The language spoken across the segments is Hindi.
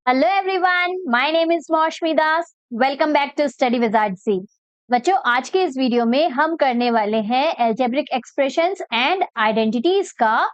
Hello everyone, my name is Moushumi Das. Welcome back to study with C. बच्चों, आज के इस वीडियो में हम करने वाले हैं अलजेब्रिक एक्सप्रेशंस एंड आइडेंटिटीज का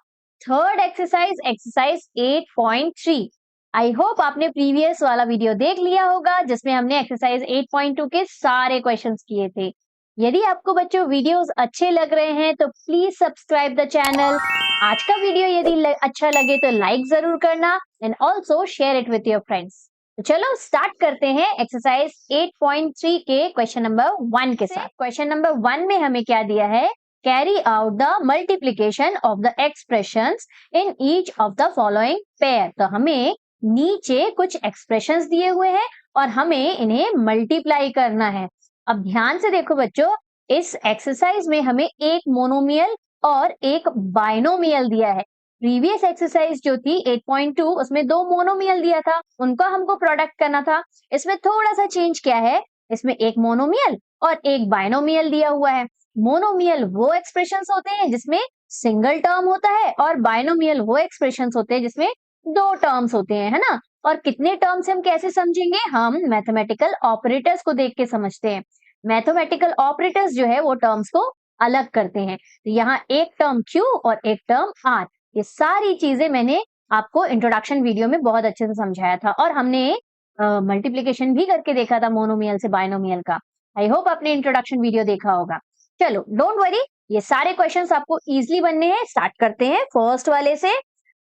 थर्ड एक्सरसाइज 8.3। आई होप आपने प्रीवियस वाला वीडियो देख लिया होगा जिसमें हमने एक्सरसाइज 8.2 के सारे क्वेश्चंस किए थे। यदि आपको बच्चों वीडियोस अच्छे लग रहे हैं तो प्लीज सब्सक्राइब द चैनल। आज का वीडियो यदि अच्छा लगे तो लाइक जरूर करना and also share it with your friends. तो चलो स्टार्ट करते हैं एक्सरसाइज 8.3 के क्वेश्चन नंबर 1 के साथ। क्वेश्चन नंबर 1 में हमें क्या दिया है? Carry out the multiplication of the expressions in each of the following pair. तो हमें नीचे कुछ एक्सप्रेशंस दिए हुए हैं और हमें इन्हें मल्टीप्लाई करना है। अब ध्यान से देखो बच्चों, इस एक्सरसाइज में हमें एक मोनोमियल और एक बाइनोमियल दिया है। प्रीवियस एक्सरसाइज जो थी 8.2 उसमें दो मोनोमियल दिया था, उनका हमको प्रोडक्ट करना था। इसमें थोड़ा सा चेंज क्या है, इसमें एक मोनोमियल और एक बाइनोमियल दिया हुआ है। मोनोमियल वो एक्सप्रेशंस होते हैं जिसमें सिंगल टर्म होता है और बाइनोमियल वो एक्सप्रेशंस होते हैं जिसमें दो टर्म्स होते हैं, है ना। और कितने टर्म्स हम कैसे समझेंगे? हम मैथमेटिकल ऑपरेटर्स को देख के समझते हैं। मैथमेटिकल ऑपरेटर्स जो है वो टर्म्स को अलग करते हैं। तो यहाँ एक टर्म Q और एक टर्म R, ये सारी चीजें मैंने आपको इंट्रोडक्शन वीडियो में बहुत अच्छे से समझाया था और हमने मल्टीप्लीकेशन भी करके देखा था मोनोमियल से बाइनोमियल का। आई होप आपने इंट्रोडक्शन वीडियो देखा होगा। चलो डोंट वरी, ये सारे क्वेश्चंस आपको इजीली बनने हैं। स्टार्ट करते हैं फर्स्ट वाले से।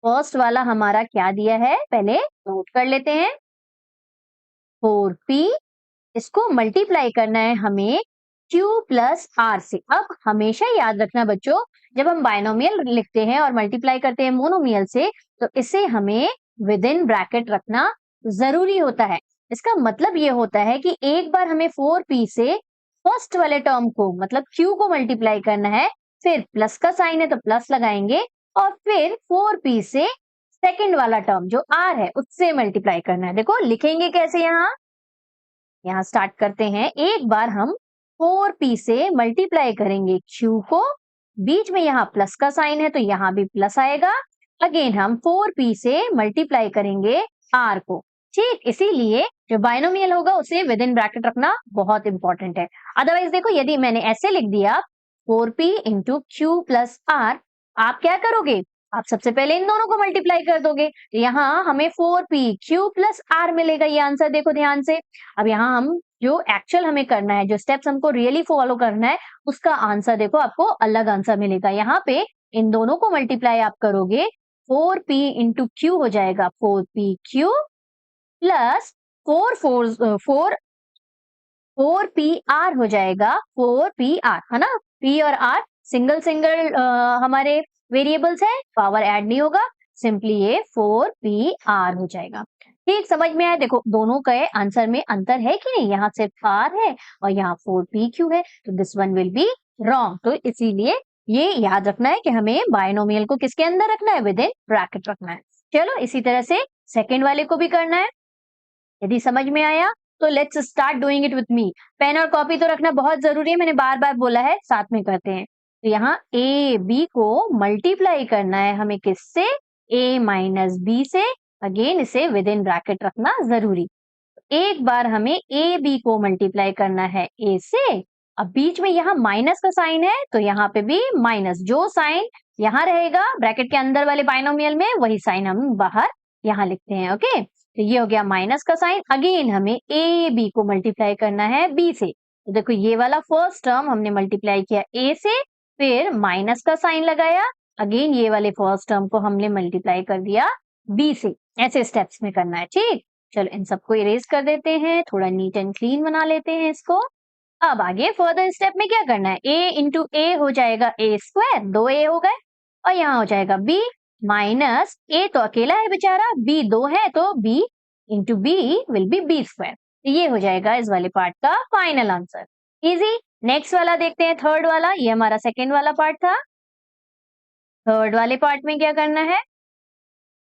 फर्स्ट वाला हमारा क्या दिया है पहले नोट कर लेते हैं। 4p, इसको मल्टीप्लाई करना है हमें Q प्लस R से। अब हमेशा याद रखना बच्चों, जब हम बाइनोमियल लिखते हैं और मल्टीप्लाई करते हैं मोनोमियल से तो इसे हमें विद इन ब्रैकेट रखना जरूरी होता है। इसका मतलब ये होता है कि एक बार हमें 4p से फर्स्ट वाले टर्म को मतलब Q को मल्टीप्लाई करना है, फिर प्लस का साइन है तो प्लस लगाएंगे और फिर 4p से सेकंड वाला टर्म जो R है उससे मल्टीप्लाई करना है। देखो लिखेंगे कैसे, यहाँ स्टार्ट करते हैं। एक बार हम 4p से मल्टीप्लाई करेंगे Q को, बीच में यहाँ प्लस का साइन है तो यहाँ भी प्लस आएगा। अगेन हम 4p से मल्टीप्लाई करेंगे R को, ठीक। इसीलिए जो बाइनोमियल होगा उसे विद इन ब्रैकेट रखना बहुत इंपॉर्टेंट है। अदरवाइज देखो, यदि मैंने ऐसे लिख दिया 4p into Q plus R, आप क्या करोगे? आप सबसे पहले इन दोनों को मल्टीप्लाई कर दोगे तो यहाँ हमें 4p Q प्लस R मिलेगा। ये आंसर देखो ध्यान से। अब यहाँ हम जो एक्चुअल हमें करना है, जो स्टेप्स हमको रियली फॉलो करना है, उसका आंसर देखो आपको अलग आंसर मिलेगा। यहाँ पे इन दोनों को मल्टीप्लाई आप करोगे 4p इंटू Q हो जाएगा 4p Q plus 4p R हो जाएगा 4p R, है ना। P और R सिंगल सिंगल हमारे वेरिएबल्स है, पावर ऐड नहीं होगा, सिंपली ये 4p R हो जाएगा। ठीक, समझ में आया? देखो दोनों के आंसर में अंतर है कि नहीं, यहाँ सिर्फ R है और यहाँ 4p Q है, तो this one will be wrong. तो इसीलिए ये याद रखना है कि हमें बाइनोमियल को किसके अंदर रखना है? विद इन ब्रैकेट रखना है। चलो इसी तरह से सेकेंड वाले को भी करना है। यदि समझ में आया तो let's start doing it with me. Pen और कॉपी तो रखना बहुत जरूरी है, मैंने बार बार बोला है, साथ में करते हैं। तो यहाँ a b को मल्टीप्लाई करना है हमें किससे? a माइनस b से। अगेन इसे विद इन ब्रैकेट रखना जरूरी। एक बार हमें a b को मल्टीप्लाई करना है a से। अब बीच में यहाँ माइनस का साइन है तो यहाँ पे भी माइनस, जो साइन यहाँ रहेगा ब्रैकेट के अंदर वाले बाइनोमियल में वही साइन हम बाहर यहाँ लिखते हैं। ओके, तो ये हो गया माइनस का साइन। अगेन हमें ए बी को मल्टीप्लाई करना है बी से। तो देखो ये वाला फर्स्ट टर्म हमने मल्टीप्लाई किया ए से, फिर माइनस का साइन लगाया, अगेन ये वाले फर्स्ट टर्म को हमने मल्टीप्लाई कर दिया बी से। ऐसे स्टेप्स में करना है, ठीक। चलो इन सबको इरेज कर देते हैं, थोड़ा नीट एंड क्लीन बना लेते हैं इसको। अब आगे फर्दर स्टेप में क्या करना है? a इंटू ए हो जाएगा ए स्क्वायर, 2a हो गए, और यहाँ हो जाएगा b माइनस a तो अकेला है बेचारा, b 2 है तो b into b will be b square. ये हो जाएगा इस वाले पार्ट का फाइनल आंसर। इजी। नेक्स्ट वाला देखते हैं, थर्ड वाला। ये हमारा सेकेंड वाला पार्ट था। थर्ड वाले पार्ट में क्या करना है?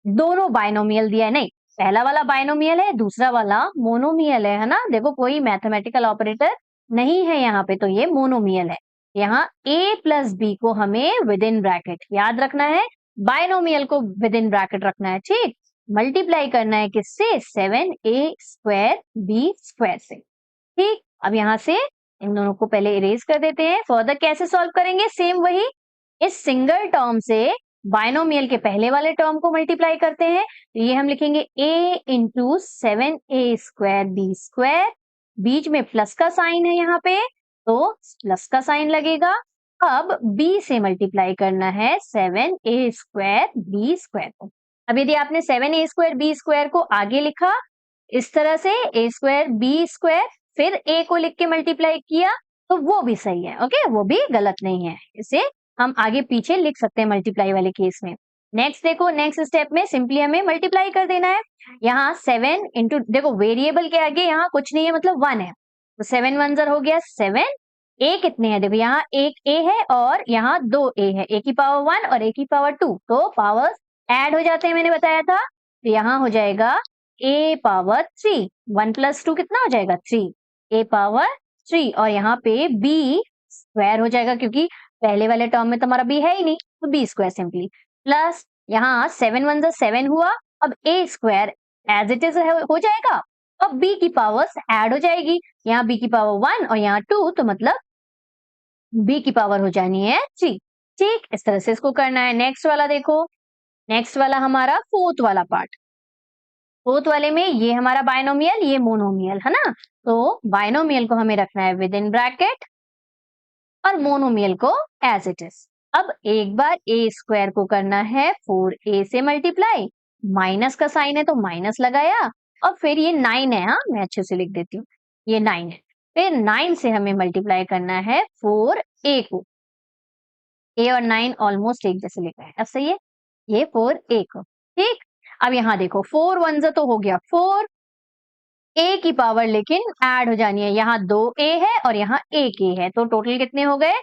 दोनों बाइनोमियल दिया है, नहीं, पहला वाला बाइनोमियल है, दूसरा वाला मोनोमियल है ना। देखो कोई मैथमेटिकल ऑपरेटर नहीं है यहाँ पे, तो ये मोनोमियल है। यहाँ a प्लस बी को हमें विद इन ब्रैकेट याद रखना है, बाइनोमियल को विद इन ब्रैकेट रखना है, ठीक। मल्टीप्लाई करना है किससे, 7a² b² से। ठीक, अब यहाँ से इन दोनों को पहले इरेज कर देते हैं। फर्दर कैसे सॉल्व करेंगे, सेम वही, इस सिंगल टर्म से बाइनोमियल के पहले वाले टर्म को मल्टीप्लाई करते हैं, तो ये हम लिखेंगे a इंटू 7a² b², बीच में प्लस का साइन है यहाँ पे, तो प्लस का साइन लगेगा। अब b से मल्टीप्लाई करना है 7a² b² को। अब यदि आपने 7a² b² को आगे लिखा इस तरह से, a² b², फिर a को लिख के मल्टीप्लाई किया, तो वो भी सही है, ओके, वो भी गलत नहीं है। इसे हम आगे पीछे लिख सकते हैं मल्टीप्लाई वाले केस में। नेक्स्ट देखो, नेक्स्ट स्टेप में सिंपली हमें मल्टीप्लाई कर देना है। यहाँ 7 इंटू, देखो वेरिएबल के आगे यहाँ कुछ नहीं है, मतलब 1 है, तो 7 1 हो गया 7। a कितने हैं, देखो यहाँ एक a है और यहाँ 2 a है, a की पावर 1 और a की पावर 2, तो पावर ऐड हो जाते हैं, मैंने बताया था। तो यहाँ हो जाएगा a पावर 3, 1 + 2 कितना हो जाएगा 3, a पावर 3, और यहाँ पे b² हो जाएगा, क्योंकि पहले वाले टर्म में तो हमारा b है ही नहीं, तो b² सिंपली, प्लस यहाँ 7 1 7 हुआ, अब a² एज इट इज हो जाएगा, अब b की पावर्स ऐड हो जाएगी, यहाँ b की पावर 1 और यहाँ 2, तो मतलब b की पावर हो जानी है 3। ठीक, इस तरह से इसको करना है। नेक्स्ट वाला देखो, नेक्स्ट वाला हमारा फोर्थ वाला पार्ट। फोर्थ वाले में ये हमारा बाइनोमियल, ये मोनोमियल है ना, तो बाइनोमियल को हमें रखना है विद इन ब्रैकेट और मोनोमियल को एज इट इज। अब एक बार a² को करना है 4a से मल्टीप्लाई, माइनस का साइन है तो माइनस लगाया, और फिर ये 9 है, हाँ मैं अच्छे से लिख देती हूँ, ये 9 है, फिर 9 से हमें मल्टीप्लाई करना है 4a को। a और 9 ऑलमोस्ट एक जैसे लिखा है, अब सही है, ये 4a को। ठीक, अब यहाँ देखो 4 1 तो हो गया 4, a की पावर लेकिन ऐड हो जानी है, यहाँ 2a है और यहाँ 1a है, तो टोटल कितने हो गए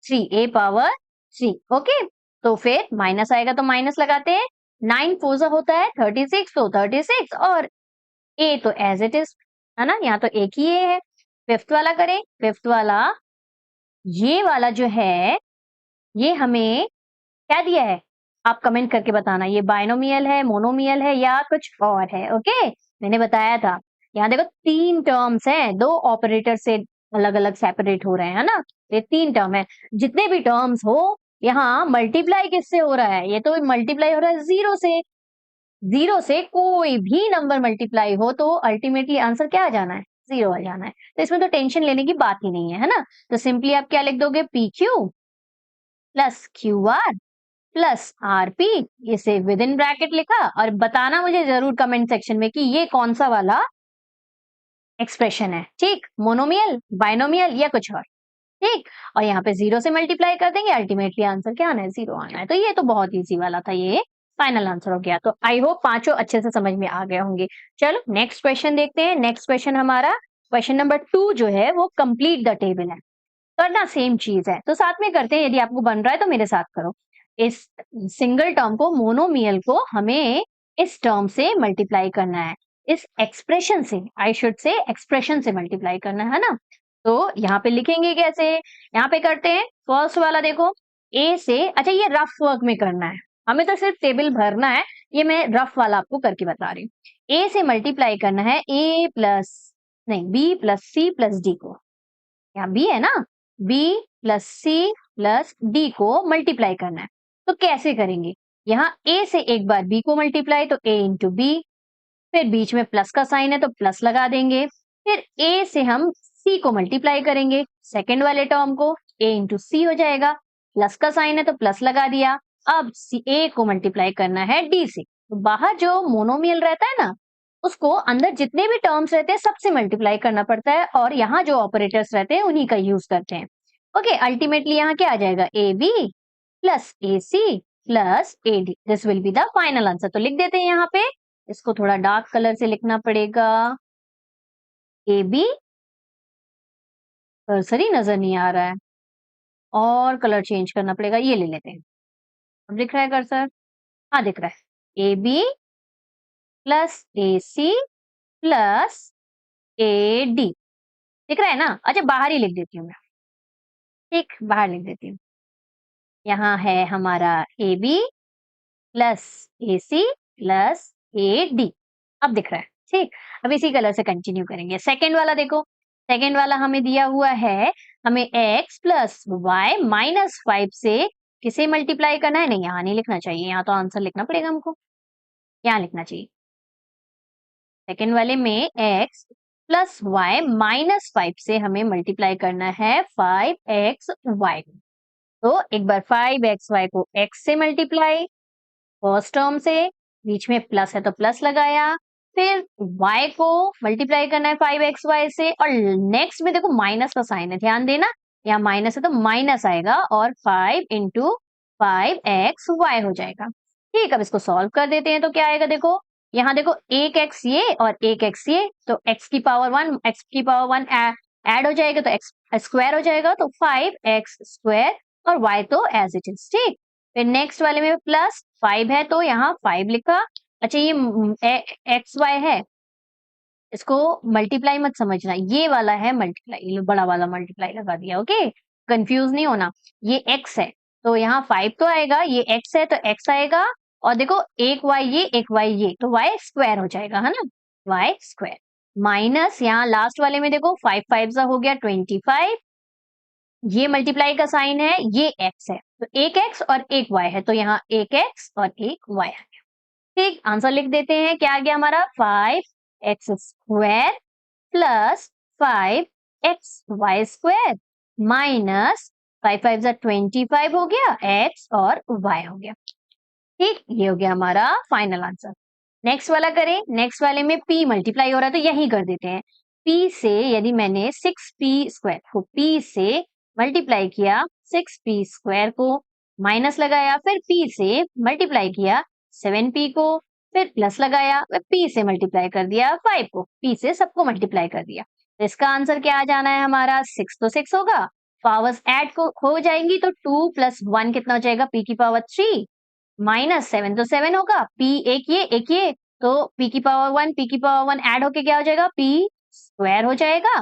3a पावर 3। ओके, तो फिर माइनस आएगा तो माइनस लगाते हैं, 9 4 होता है 36, तो 36, और a तो एज इट इज है ना, यहाँ तो एक ही a है। फिफ्थ वाला करें, फिफ्थ वाला ये वाला जो है, ये हमें क्या दिया है, आप कमेंट करके बताना, ये बाइनोमियल है, मोनोमियल है, या कुछ और है। ओके, मैंने बताया था, यहाँ देखो 3 टर्म्स हैं, 2 ऑपरेटर से अलग अलग सेपरेट हो रहे हैं, है ना, ये 3 टर्म है। जितने भी टर्म्स हो, यहाँ मल्टीप्लाई किससे हो रहा है, ये तो मल्टीप्लाई हो रहा है 0 से। 0 से कोई भी नंबर मल्टीप्लाई हो तो अल्टीमेटली आंसर क्या आ जाना है, 0 आ जाना है, तो इसमें तो टेंशन लेने की बात ही नहीं है ना। तो सिंपली आप क्या लिख दोगे, PQ plus QR plus RP, इसे विद इन ब्रैकेट लिखा, और बताना मुझे जरूर कमेंट सेक्शन में कि ये कौन सा वाला एक्सप्रेशन है। ठीक, मोनोमियल, बाइनोमियल, या कुछ और। ठीक, और यहाँ पे 0 से मल्टीप्लाई कर देंगे, अल्टीमेटली आंसर क्या आना है, 0 आना है। तो ये तो बहुत इजी वाला था, ये फाइनल आंसर हो गया। तो आई होप पांचों अच्छे से समझ में आ गए होंगे। चलो नेक्स्ट क्वेश्चन देखते हैं। नेक्स्ट क्वेश्चन हमारा क्वेश्चन नंबर 2 जो है वो कंप्लीट द टेबल है, करना सेम चीज है, तो साथ में करते हैं। यदि आपको बन रहा है तो मेरे साथ करो। इस सिंगल टर्म को, मोनोमियल को, हमें इस टर्म से मल्टीप्लाई करना है, इस एक्सप्रेशन से, आई शुड से एक्सप्रेशन से मल्टीप्लाई करना है ना। तो यहाँ पे लिखेंगे कैसे, यहाँ पे करते हैं। फर्स्ट वाला देखो, ए से, अच्छा ये रफ वर्क में करना है, हमें तो सिर्फ टेबल भरना है, ये मैं रफ वाला आपको करके बता रही हूँ। ए से मल्टीप्लाई करना है ए प्लस, नहीं, B plus C plus D को, यहाँ बी है ना, B plus C plus D को मल्टीप्लाई करना है। तो कैसे करेंगे, यहाँ ए से एक बार बी को मल्टीप्लाई, तो ए इंटू बी, फिर बीच में प्लस का साइन है तो प्लस लगा देंगे, फिर ए से हम सी को मल्टीप्लाई करेंगे, सेकेंड वाले टर्म को, ए इंटू सी हो जाएगा, प्लस का साइन है तो प्लस लगा दिया। अब सी ए को मल्टीप्लाई करना है डी से, तो बाहर जो मोनोमियल रहता है ना, उसको अंदर जितने भी टर्म्स रहते हैं सबसे मल्टीप्लाई करना पड़ता है, और यहाँ जो ऑपरेटर्स रहते हैं उन्हीं का यूज करते हैं। ओके, अल्टीमेटली यहाँ क्या आ जाएगा, A B plus A C plus A D, this will be the final answer. तो लिख देते हैं यहाँ पे, इसको थोड़ा डार्क कलर से लिखना पड़ेगा, ए बी, कर्सर ही नजर नहीं आ रहा है, और कलर चेंज करना पड़ेगा, ये ले लेते हैं। अब दिख रहा है कर्सर, हाँ दिख रहा है, A B plus A C plus A D, दिख रहा है ना। अच्छा बाहर ही लिख देती हूँ मैं, ठीक, बाहर लिख देती हूँ। यहाँ है हमारा A B plus A C plus AD। अब दिख रहा है, ठीक। अब इसी कलर से कंटिन्यू करेंगे। सेकंड वाला देखो, सेकंड वाला हमें दिया हुआ है, हमें x प्लस वाई माइनस 5 से किसे मल्टीप्लाई करना है? नहीं, यहाँ नहीं लिखना चाहिए, यहाँ तो आंसर लिखना पड़ेगा हमको, यहाँ लिखना चाहिए। सेकंड वाले में x प्लस वाई माइनस 5 से हमें मल्टीप्लाई करना है 5xy। तो एक बार 5xy को x से मल्टीप्लाई, फर्स्ट टर्म से, बीच में प्लस है तो प्लस लगाया, फिर y को मल्टीप्लाई करना है 5xy से, और नेक्स्ट में देखो माइनस का साइन है, ध्यान देना, यहाँ माइनस है तो माइनस आएगा और 5 इंटू 5xy हो जाएगा। ठीक, अब इसको सॉल्व कर देते हैं तो क्या आएगा, देखो यहाँ देखो एक x ये और एक x ये, तो x की पावर 1 x की पावर 1 ऐड हो जाएगा तो x स्क्वायर हो जाएगा, तो 5x स्क्वायर, और y तो एज इट इज। ठीक, फिर नेक्स्ट वाले में प्लस 5 है तो यहाँ 5 लिखा। अच्छा, ये एक्स वाई है, इसको मल्टीप्लाई मत समझना, ये वाला है मल्टीप्लाई, बड़ा वाला मल्टीप्लाई लगा दिया। ओके, कंफ्यूज नहीं होना, ये x है तो यहाँ 5 तो आएगा, ये x है तो x आएगा, और देखो एक y ये एक y ये, तो y स्क्वायर हो जाएगा, है ना, y स्क्वायर माइनस, यहाँ लास्ट वाले में देखो 5 5 हो गया 25, ये मल्टीप्लाई का साइन है, ये x है तो एक x और एक y है, तो यहाँ एक x और एक y है। ठीक, आंसर लिख देते हैं, क्या आ गया हमारा 5x square plus 5xy square minus 5 5 25 हो गया, x और y हो गया। ठीक, ये हो गया हमारा फाइनल आंसर। नेक्स्ट वाला करें, नेक्स्ट वाले में p मल्टीप्लाई हो रहा है तो यही कर देते हैं। p से यदि मैंने 6p स्क्वायर को p से मल्टीप्लाई किया 6p स्क्वायर को, माइनस लगाया, फिर p से मल्टीप्लाई किया 7p को, फिर प्लस लगाया, फिर p से मल्टीप्लाई कर दिया 5 को, p से सबको मल्टीप्लाई कर दिया, तो इसका आंसर क्या आ जाना है हमारा 6, तो 6 होगा, पावर्स ऐड को हो जाएंगी तो 2 प्लस 1 कितना हो जाएगा, p की पावर 3 माइनस 7 तो 7 होगा, p एक ये, तो p की पावर 1 p की पावर 1 ऐड होके क्या हो जाएगा, p स्क्वायर हो जाएगा,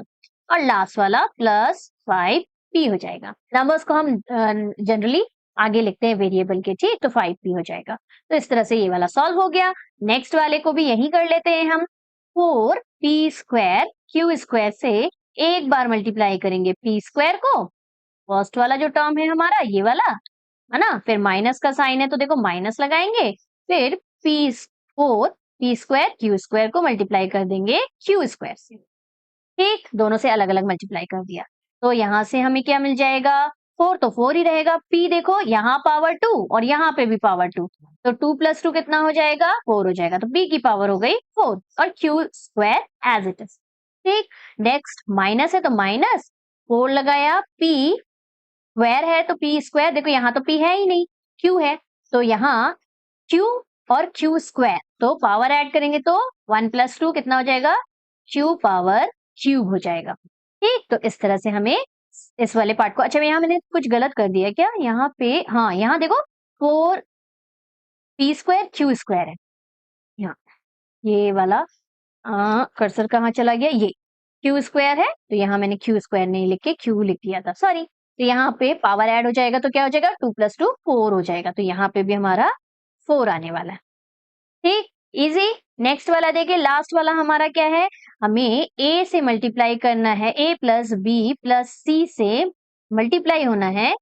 और लास्ट वाला प्लस 5p हो जाएगा। नंबर्स को हम जनरली आगे लिखते हैं वेरिएबल के, ठीक, तो 5p हो जाएगा। तो इस तरह से ये वाला सॉल्व हो गया। नेक्स्ट वाले को भी यही कर लेते हैं हम, 4p स्क्वायर q स्क्वायर से एक बार मल्टीप्लाई करेंगे p स्क्वायर को, फर्स्ट वाला जो टर्म है हमारा ये वाला, है ना, फिर माइनस का साइन है तो देखो माइनस लगाएंगे, फिर पी स्क्वायर क्यू स्क्वायर को मल्टीप्लाई कर देंगे क्यू स्क्वायर से। ठीक, दोनों से अलग अलग मल्टीप्लाई कर दिया, तो यहाँ से हमें क्या मिल जाएगा, 4 तो 4 ही रहेगा, p देखो यहाँ पावर 2 और यहाँ पे भी पावर 2, तो 2 प्लस 2 कितना हो जाएगा, 4 हो जाएगा, तो p की पावर हो गई 4 और q square as it is. ठीक, नेक्स्ट माइनस है तो माइनस 4 लगाया, p स्क्वायर है तो p स्क्वायर, देखो यहाँ तो p है ही नहीं, q है, तो यहाँ q और q स्क्वायर, तो पावर ऐड करेंगे तो 1 प्लस 2 कितना हो जाएगा, q पावर क्यूब हो जाएगा। ठीक, तो इस तरह से हमें इस वाले पार्ट को, अच्छा यहाँ मैंने कुछ गलत कर दिया क्या, यहाँ पे, हाँ यहाँ देखो 4p स्क्वायर क्यू स्क्वायर है, यहाँ ये वाला कर्सर कहाँ चला गया, ये क्यू स्क्वायर है, तो यहाँ मैंने क्यू स्क्वायर नहीं लिख के क्यू लिख दिया था, सॉरी। तो यहाँ पे पावर ऐड हो जाएगा तो क्या हो जाएगा, 2 प्लस 2 4 हो जाएगा, तो यहाँ पे भी हमारा 4 आने वाला है। ठीक, इजी। नेक्स्ट वाला देखिए, लास्ट वाला हमारा क्या है, हमें a से मल्टीप्लाई करना है, a प्लस बी प्लस सी से मल्टीप्लाई होना है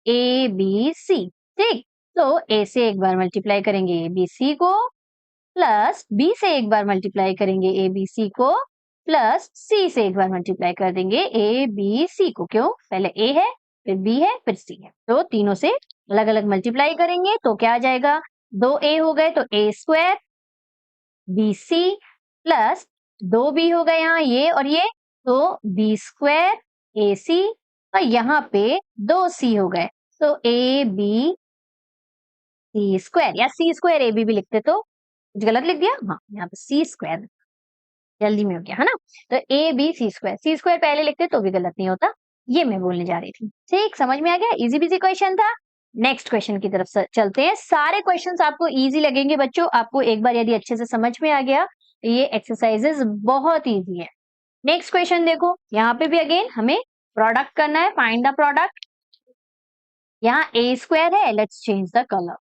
ए बी सी। ठीक, तो a से एक बार मल्टीप्लाई करेंगे ए बी सी को, प्लस b से एक बार मल्टीप्लाई करेंगे ए बी सी को, प्लस c से एक बार मल्टीप्लाई कर देंगे ए बी सी को। क्यों, पहले a है फिर b है फिर c है, तो तीनों से अलग अलग मल्टीप्लाई करेंगे तो क्या आ जाएगा, 2a हो गए तो a square B C, plus 2b हो गए यहाँ ये और ये, तो b स्क्वायर ए सी, और यहाँ पे 2c हो गए तो ए बी सी स्क्वायर, या सी स्क्वायर ए बी भी लिखते तो कुछ गलत लिख दिया, हाँ यहाँ पे सी स्क्वायर जल्दी में हो गया, है ना, तो ए बी सी स्क्वायर पहले लिखते तो भी गलत नहीं होता, ये मैं बोलने जा रही थी। ठीक, समझ में आ गया, इजी बिजी क्वेश्चन था। नेक्स्ट क्वेश्चन की तरफ चलते हैं। सारे क्वेश्चंस आपको इजी लगेंगे बच्चों, आपको एक बार यदि अच्छे से समझ में आ गया तो ये एक्सरसाइजेस बहुत इजी है। नेक्स्ट क्वेश्चन देखो, यहाँ पे भी अगेन हमें प्रोडक्ट करना है, फाइंड द प्रोडक्ट। यहाँ ए स्क्वायर है, लेट्स चेंज द कलर,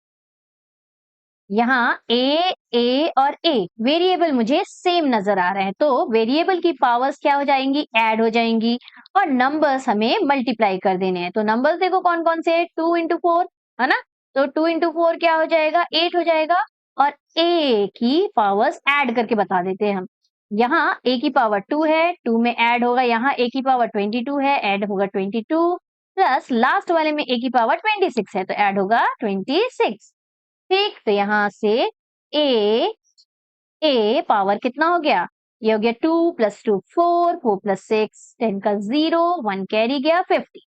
यहाँ ए और ए वेरिएबल मुझे सेम नजर आ रहे हैं, तो वेरिएबल की पावर्स क्या हो जाएंगी, ऐड हो जाएंगी, और नंबर्स हमें मल्टीप्लाई कर देने हैं। तो नंबर्स देखो कौन कौन से है, 2 इंटू 4 है ना, तो 2 इंटू 4 क्या हो जाएगा, 8 हो जाएगा। और ए की पावर्स ऐड करके बता देते हैं हम। यहाँ ए की पावर 2 है, 2 में ऐड होगा, यहाँ ए की पावर 22 है, ऐड होगा 22, प्लस लास्ट वाले में ए की पावर 26 है, तो ऐड होगा 26। ठीक, तो यहाँ से ए पावर कितना हो गया, ये हो गया 2 प्लस 2 4, 4 प्लस 6 10 का 0, 1 कैरी गया 50।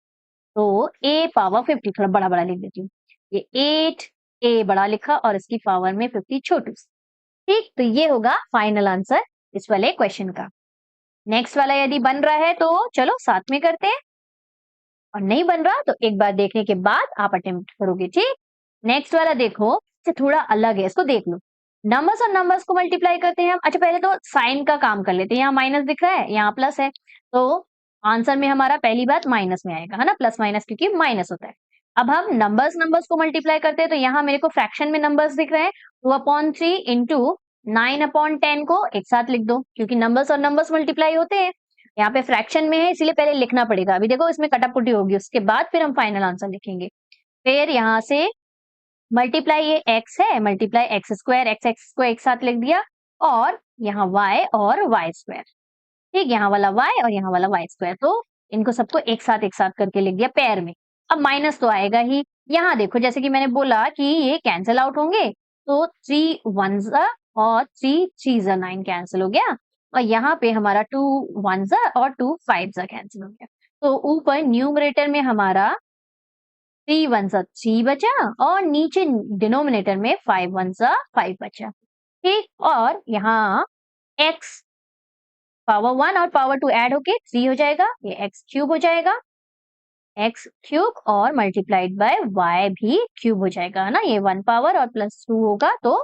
तो ए पावर 50, थोड़ा बड़ा बड़ा लिख देती हूँ, ये 8 ए बड़ा लिखा और इसकी पावर में 50 छोटू। ठीक, तो ये होगा फाइनल आंसर इस वाले क्वेश्चन का। नेक्स्ट वाला यदि बन रहा है तो चलो साथ में करते हैं, और नहीं बन रहा तो एक बार देखने के बाद आप अटेम्प्ट करोगे। ठीक, नेक्स्ट वाला देखो, ये थोड़ा अलग है, इसको देख लो। नंबर्स और नंबर्स को मल्टीप्लाई करते हैं हम। अच्छा, पहले तो साइन का काम कर लेते हैं। यहाँ माइनस दिख रहा है, यहाँ प्लस है, तो आंसर में हमारा पहली बात माइनस में आएगा, है ना, प्लस माइनस क्योंकि माइनस होता है। अब हम नंबर्स नंबर्स को मल्टीप्लाई करते हैं, तो यहाँ मेरे को फ्रैक्शन में नंबर्स दिख रहे हैं, 2/3 इंटू 9/10 को एक साथ लिख दो, क्योंकि नंबर्स और नंबर्स मल्टीप्लाई होते हैं। यहाँ पे फ्रैक्शन में है इसीलिए पहले लिखना पड़ेगा। अभी देखो इसमें कटापुटी होगी, उसके बाद फिर हम फाइनल आंसर लिखेंगे। फिर यहाँ से मल्टीप्लाई, ये x है, मल्टीप्लाई एक्स स्क्वायर, एक्स को एक साथ लिख दिया, और यहाँ y और y स्क्वायर। ठीक, यहाँ वाला y और यहाँ वाला y स्क्वायर, तो इनको सबको एक साथ करके लिख दिया पेयर में। अब माइनस तो आएगा ही। यहाँ देखो जैसे कि मैंने बोला कि ये कैंसिल आउट होंगे, तो 3 1s और 3 3s 9 कैंसिल हो गया, और यहाँ पे हमारा 2 1s और 2 5s कैंसिल हो गया। तो ऊपर न्यूमरेटर में हमारा 3 1s 3 बचा, और नीचे डिनोमिनेटर में 5 1s 5 बचा। ठीक, और यहाँ x पावर 1 और पावर 2 ऐड होके 3 हो जाएगा, ये x क्यूब हो जाएगा, x क्यूब और मल्टीप्लाइड बाय y भी क्यूब हो जाएगा, है ना, ये 1 पावर और प्लस 2 होगा, तो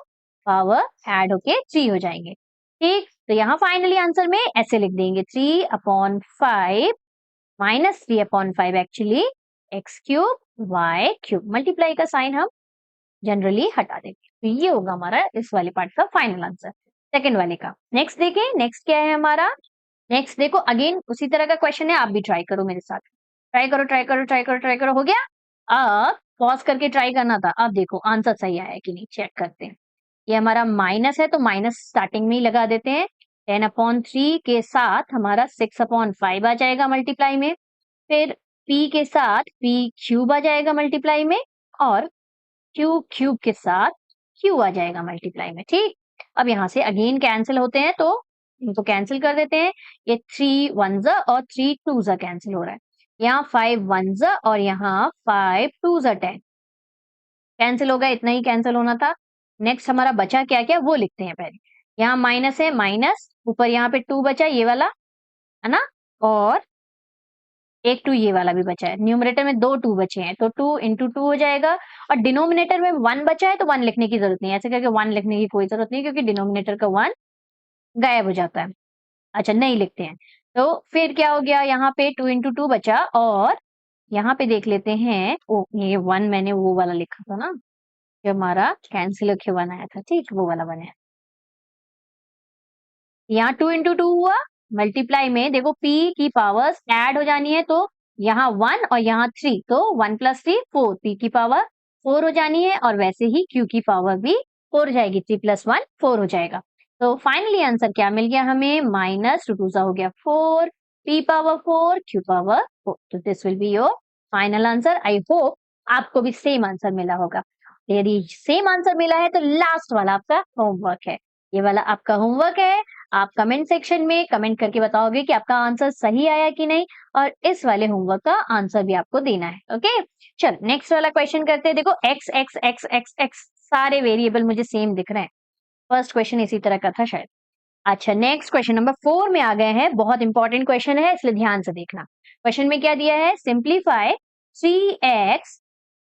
पावर ऐड होके 3 हो जाएंगे। ठीक, तो यहाँ फाइनली आंसर में ऐसे लिख देंगे 3/5 minus 3/5 actually x cube y cube, multiply का साइन हम जनरली हटा देंगे। तो ये होगा हमारा इस वाले पार्ट का फाइनल आंसर, सेकंड वाले का। नेक्स्ट देखें, नेक्स्ट क्या है हमारा, नेक्स्ट देखो अगेन उसी तरह का क्वेश्चन है, आप भी ट्राई करो मेरे साथ, ट्राई करो ट्राई करो ट्राई करो ट्राई करो। हो गया, अब पॉज करके ट्राई करना था। अब देखो आंसर सही आया है कि नहीं, चेक करते हैं। ये हमारा माइनस है, तो माइनस स्टार्टिंग में ही लगा देते हैं। 10/3 के साथ हमारा 6/5 आ जाएगा मल्टीप्लाई में, फिर p के साथ p क्यूब आ जाएगा मल्टीप्लाई में, और q क्यूब के साथ q आ जाएगा मल्टीप्लाई में। ठीक, अब यहाँ से अगेन कैंसिल होते हैं, तो इनको कैंसिल कर देते हैं। ये 3 1s और 3 2s कैंसिल हो रहा है, यहाँ 5 1s और यहाँ 5 2s 10 कैंसिल हो गया, इतना ही कैंसिल होना था। नेक्स्ट हमारा बचा क्या क्या वो लिखते हैं पहले। यहाँ माइनस है, माइनस ऊपर यहाँ पे 2 बचा, ये वाला है ना, और एक 2 ये वाला भी बचा है। न्यूमरेटर में 2 2 बचे हैं, तो 2 इंटू 2 हो जाएगा, और डिनोमिनेटर में 1 बचा है, तो 1 लिखने की जरूरत नहीं है, ऐसे करके 1 लिखने की कोई जरूरत नहीं, क्योंकि डिनोमिनेटर का 1 गायब हो जाता है। अच्छा, नहीं लिखते हैं, तो फिर क्या हो गया, यहाँ पे 2 इंटू 2 बचा, और यहाँ पे देख लेते हैं, ओ ये 1 मैंने वो वाला लिखा था ना, जो हमारा कैंसिल होके 1 आया था, ठीक, वो वाला बना है। यहाँ 2 इंटू 2 हुआ, मल्टीप्लाई में देखो p की पावर्स ऐड हो जानी है, तो यहाँ 1 और यहाँ 3, तो 1 प्लस 3 4, p की पावर 4 हो जानी है, और वैसे ही q की पावर भी 4 हो जाएगी, 3 प्लस 1 4 हो जाएगा। तो फाइनली आंसर क्या मिल गया हमें, माइनस 2 2 हो गया 4, p पावर 4 q पावर 4। तो this will be your final answer. I hope आपको भी सेम आंसर मिला होगा। यदि सेम आंसर मिला है तो लास्ट वाला आपका होमवर्क है, ये वाला आपका होमवर्क है। आप कमेंट सेक्शन में कमेंट करके बताओगे कि आपका आंसर सही आया कि नहीं, और इस वाले होमवर्क का आंसर भी आपको देना है। ओके, चल नेक्स्ट वाला क्वेश्चन करते हैं। देखो x x x x x सारे वेरिएबल मुझे सेम दिख रहे हैं, फर्स्ट क्वेश्चन इसी तरह का था शायद। अच्छा, नेक्स्ट क्वेश्चन नंबर 4 में आ गए हैं, बहुत इंपॉर्टेंट क्वेश्चन है इसलिए ध्यान से देखना। क्वेश्चन में क्या दिया है, simplify 3x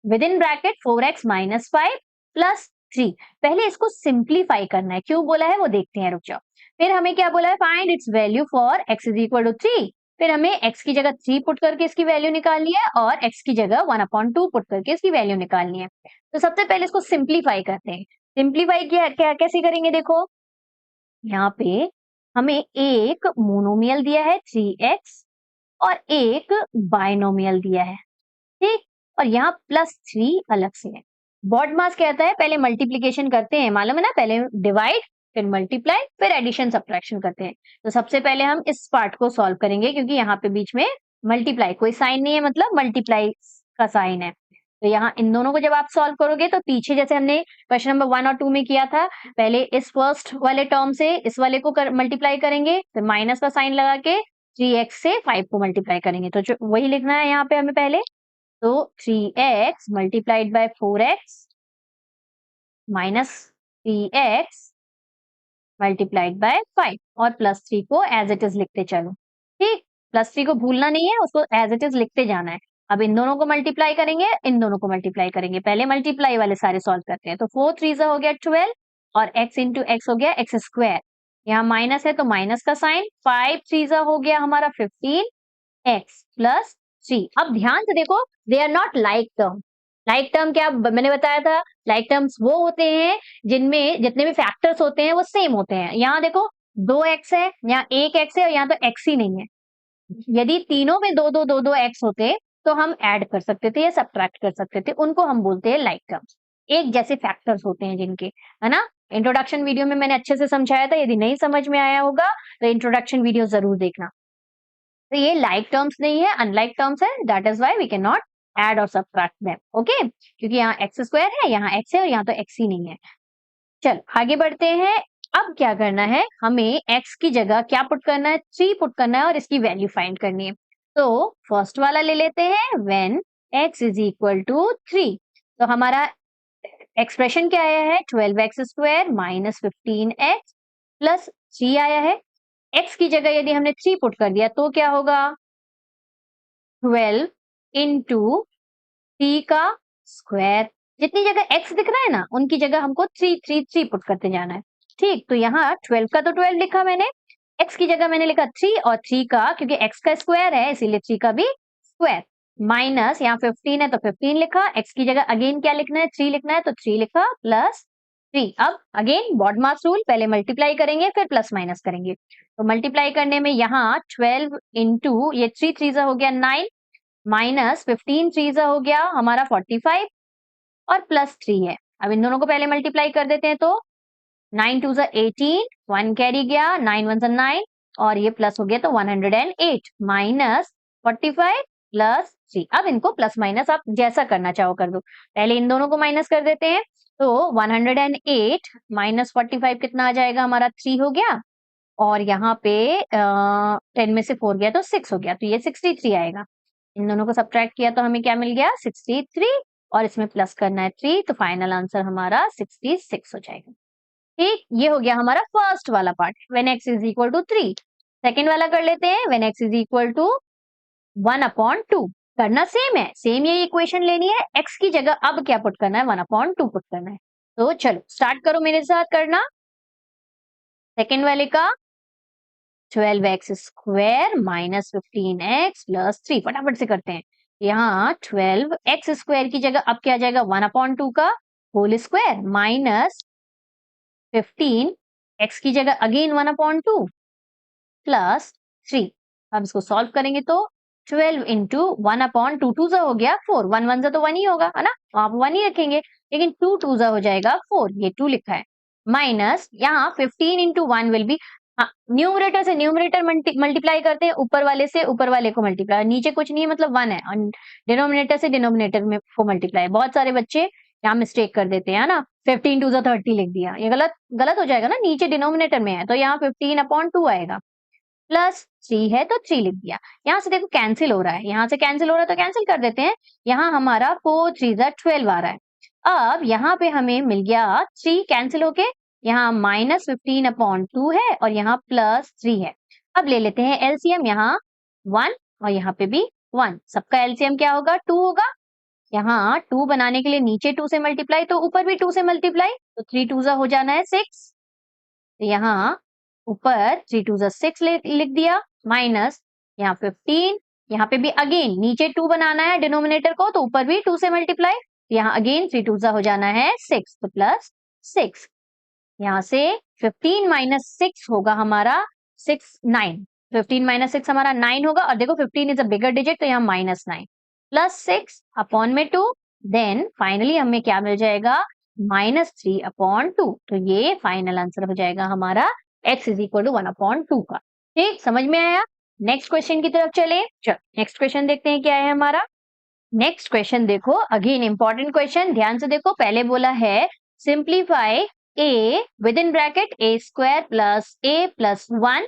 with in bracket 4x minus 5 plus 3। पहले इसको सिंप्लीफाई करना है, क्यों बोला है वो देखते हैं, रुक जाओ। फिर हमें क्या बोला है, find its value for x is equal to 3। फिर हमें x की जगह 3 पुट करके इसकी वैल्यू निकालनी है, और x की जगह 1/2 पुट करके इसकी वैल्यू निकालनी है। तो सबसे पहले इसको सिंप्लीफाई करते हैं। सिंप्लीफाई क्या क्या कैसे करेंगे देखो, यहाँ पे हमें एक मोनोमियल दिया है 3x और एक बाइनोमियल दिया है, ठीक, और यहाँ +3 अलग से है। बॉड मास कहता है पहले मल्टीप्लीकेशन करते हैं, मालूम है ना, पहले डिवाइड फिर मल्टीप्लाई फिर एडिशन सब्ट्रैक्शन करते हैं। तो सबसे पहले हम इस पार्ट को सॉल्व करेंगे क्योंकि यहाँ पे बीच में मल्टीप्लाई कोई साइन नहीं है, मतलब मल्टीप्लाई का साइन है। तो यहाँ इन दोनों को जब आप सॉल्व करोगे तो पीछे जैसे हमने क्वेश्चन नंबर 1 और 2 में किया था, पहले इस फर्स्ट वाले टर्म से इस वाले को मल्टीप्लाई करेंगे, फिर माइनस का साइन लगा के 3x से 5 को मल्टीप्लाई करेंगे। तो जो वही लिखना है यहाँ पे हमें पहले, तो 3x multiplied by 4x minus 3x multiplied by 5 और +3 को एज इट इज लिखते चलो, ठीक, +3 को भूलना नहीं है, उसको एज इट इज लिखते जाना है। अब इन दोनों को मल्टीप्लाई करेंगे, इन दोनों को मल्टीप्लाई करेंगे, पहले मल्टीप्लाई वाले सारे सॉल्व करते हैं। तो 4 3 हो गया 12 और x इंटू एक्स हो गया एक्स स्क्वायर, यहाँ माइनस है तो माइनस का साइन, 5 3 हो गया हमारा 15x प्लस 3। अब ध्यान से देखो, they are not like term. Like term क्या मैंने बताया था, लाइक टर्म्स वो होते हैं जिनमें जितने भी फैक्टर्स होते हैं वो सेम होते हैं। यहाँ देखो 2x है, यहाँ 1x है और यहाँ तो x ही नहीं है। यदि तीनों में दो दो दो दो x होते तो हम ऐड कर सकते थे या सब्ट्रैक्ट कर सकते थे, उनको हम बोलते हैं लाइक टर्म्स। एक जैसे फैक्टर्स होते हैं जिनके, है ना। इंट्रोडक्शन वीडियो में मैंने अच्छे से समझाया था, यदि नहीं समझ में आया होगा तो इंट्रोडक्शन वीडियो जरूर देखना। तो ये लाइक टर्म्स नहीं है, अनलाइक टर्म्स है, that is why we can not add और सब्ट्रैक्ट देम, ओके, क्योंकि यहाँ एक्स स्क्वायर है, यहाँ एक्स है और यहाँ तो एक्स ही नहीं है। चल आगे बढ़ते हैं। अब क्या करना है, हमें x की जगह क्या पुट करना है, 3 पुट करना है और इसकी वैल्यू फाइंड करनी है। तो फर्स्ट वाला ले लेते हैं, when x is equal to 3। तो हमारा एक्सप्रेशन क्या आया है, 12x square minus 15x plus 3 आया है। x की जगह यदि हमने 3 पुट कर दिया तो क्या होगा, 12 इंटू 3 का स्क्वायर, जितनी जगह x दिख रहा है ना उनकी जगह हमको 3 3 3 पुट करते जाना है, ठीक। तो यहाँ 12 का तो 12 लिखा मैंने, x की जगह मैंने लिखा 3 और 3 का, क्योंकि x का स्क्वायर है इसीलिए 3 का भी स्क्वायर, माइनस यहाँ 15 है तो 15 लिखा, x की जगह अगेन क्या लिखना है, 3 लिखना है तो 3 लिखा प्लस 3। अब अगेन बॉड मास रूल, पहले मल्टीप्लाई करेंगे फिर प्लस माइनस करेंगे। तो मल्टीप्लाई करने में यहाँ 12 इंटू ये 3 3 हो गया 9 माइनस 15 3 हो गया हमारा 45 और प्लस 3 है। अब इन दोनों को पहले मल्टीप्लाई कर देते हैं, तो 9 2 18, 1 कैरी गया, 9 1 9 और ये प्लस हो गया तो 108 माइनस 45 प्लस 3। अब इनको प्लस माइनस आप जैसा करना चाहो कर दो, पहले इन दोनों को माइनस कर देते हैं। तो 108 माइनस 45 कितना आ जाएगा हमारा, 3 हो गया और यहाँ पे 10 में से 4 गया तो 6 हो गया, तो ये 63 आएगा। इन दोनों को सब्ट्रैक्ट किया तो हमें क्या मिल गया, 63 और इसमें प्लस करना है 3, तो फाइनल आंसर हमारा 66 हो जाएगा, ठीक। ये हो गया हमारा फर्स्ट वाला part, when x is equal to 3। Second वाला कर लेते हैं, when x is equal to 1/2। करना सेम है, सेम ये इक्वेशन लेनी है, x की जगह अब क्या पुट करना है, 1/2 पुट करना है। तो चलो स्टार्ट करो मेरे साथ करना, सेकेंड वाले का 12x square minus 15x plus 3, फटाफट से करते हैं। यहाँ 12x स्क्वायर की जगह अब क्या आ जाएगा, 1/2 का होल स्क्वायर माइनस 15 x की जगह अगेन 1/2 प्लस 3। अब इसको सॉल्व करेंगे तो 12 इंटू 1/2, 2 हो गया 4, 1 1 तो 1 ही होगा, है ना, आप 1 ही रखेंगे, लेकिन 2 2 हो जाएगा 4, ये 2 लिखा है, माइनस यहाँ 15 इंटू 1 विल बी, न्यूमरेटर से न्यूमरेटर मल्टीप्लाई करते हैं, ऊपर वाले से ऊपर वाले को मल्टीप्लाई, नीचे कुछ नहीं है मतलब 1 है, और डिनोमिनेटर से डिनोमिनेटर में को मल्टीप्लाई। बहुत सारे बच्चे यहाँ मिस्टेक कर देते हैं ना, 15 2 30 लिख दिया, ये गलत गलत हो जाएगा ना, नीचे डिनोमिनेटर में है तो यहाँ 15/2 आएगा, प्लस 3 है तो 3 लिख दिया। यहाँ से देखो कैंसिल हो रहा है, यहाँ से कैंसिल हो रहा है तो कैंसिल कर देते हैं, यहाँ हमारा 4 3 12 आ रहा है। अब यहाँ पे हमें मिल गया 3 कैंसिल होके, यहाँ माइनस 15/2 है और यहाँ प्लस 3 है। अब ले लेते हैं एलसीएम, यहाँ 1 और यहाँ पे भी 1, सबका एलसीएम क्या होगा, 2 होगा। यहाँ 2 बनाने के लिए नीचे 2 से मल्टीप्लाई तो ऊपर भी 2 से मल्टीप्लाई, तो 3 2 हो जाना है 6, तो यहाँ ऊपर 3 2 6 लिख दिया, माइनस यहाँ 15, यहाँ पे भी अगेन नीचे 2 बनाना है डिनोमिनेटर को तो ऊपर भी 2 से मल्टीप्लाई, यहाँ अगेन 3 2 हो जाना है 6, तो प्लस 6। यहाँ से 15 माइनस 6 होगा हमारा 9। 15 माइनस 6 हमारा 9 होगा, और देखो 15 इज अ बिगर डिजिट, तो यहाँ -9 प्लस 6 अपॉन में 2, देन फाइनली हमें क्या मिल जाएगा, -3/2। तो ये फाइनल आंसर हो जाएगा हमारा x इज इक्वल टू 1/2 का। ठीक, समझ में आया? नेक्स्ट क्वेश्चन की तरफ चले। चल नेक्स्ट क्वेश्चन देखते हैं क्या है हमारा। नेक्स्ट क्वेश्चन देखो, अगेन इंपॉर्टेंट क्वेश्चन, ध्यान से देखो। पहले बोला है simplify a with in bracket a square plus a plus 1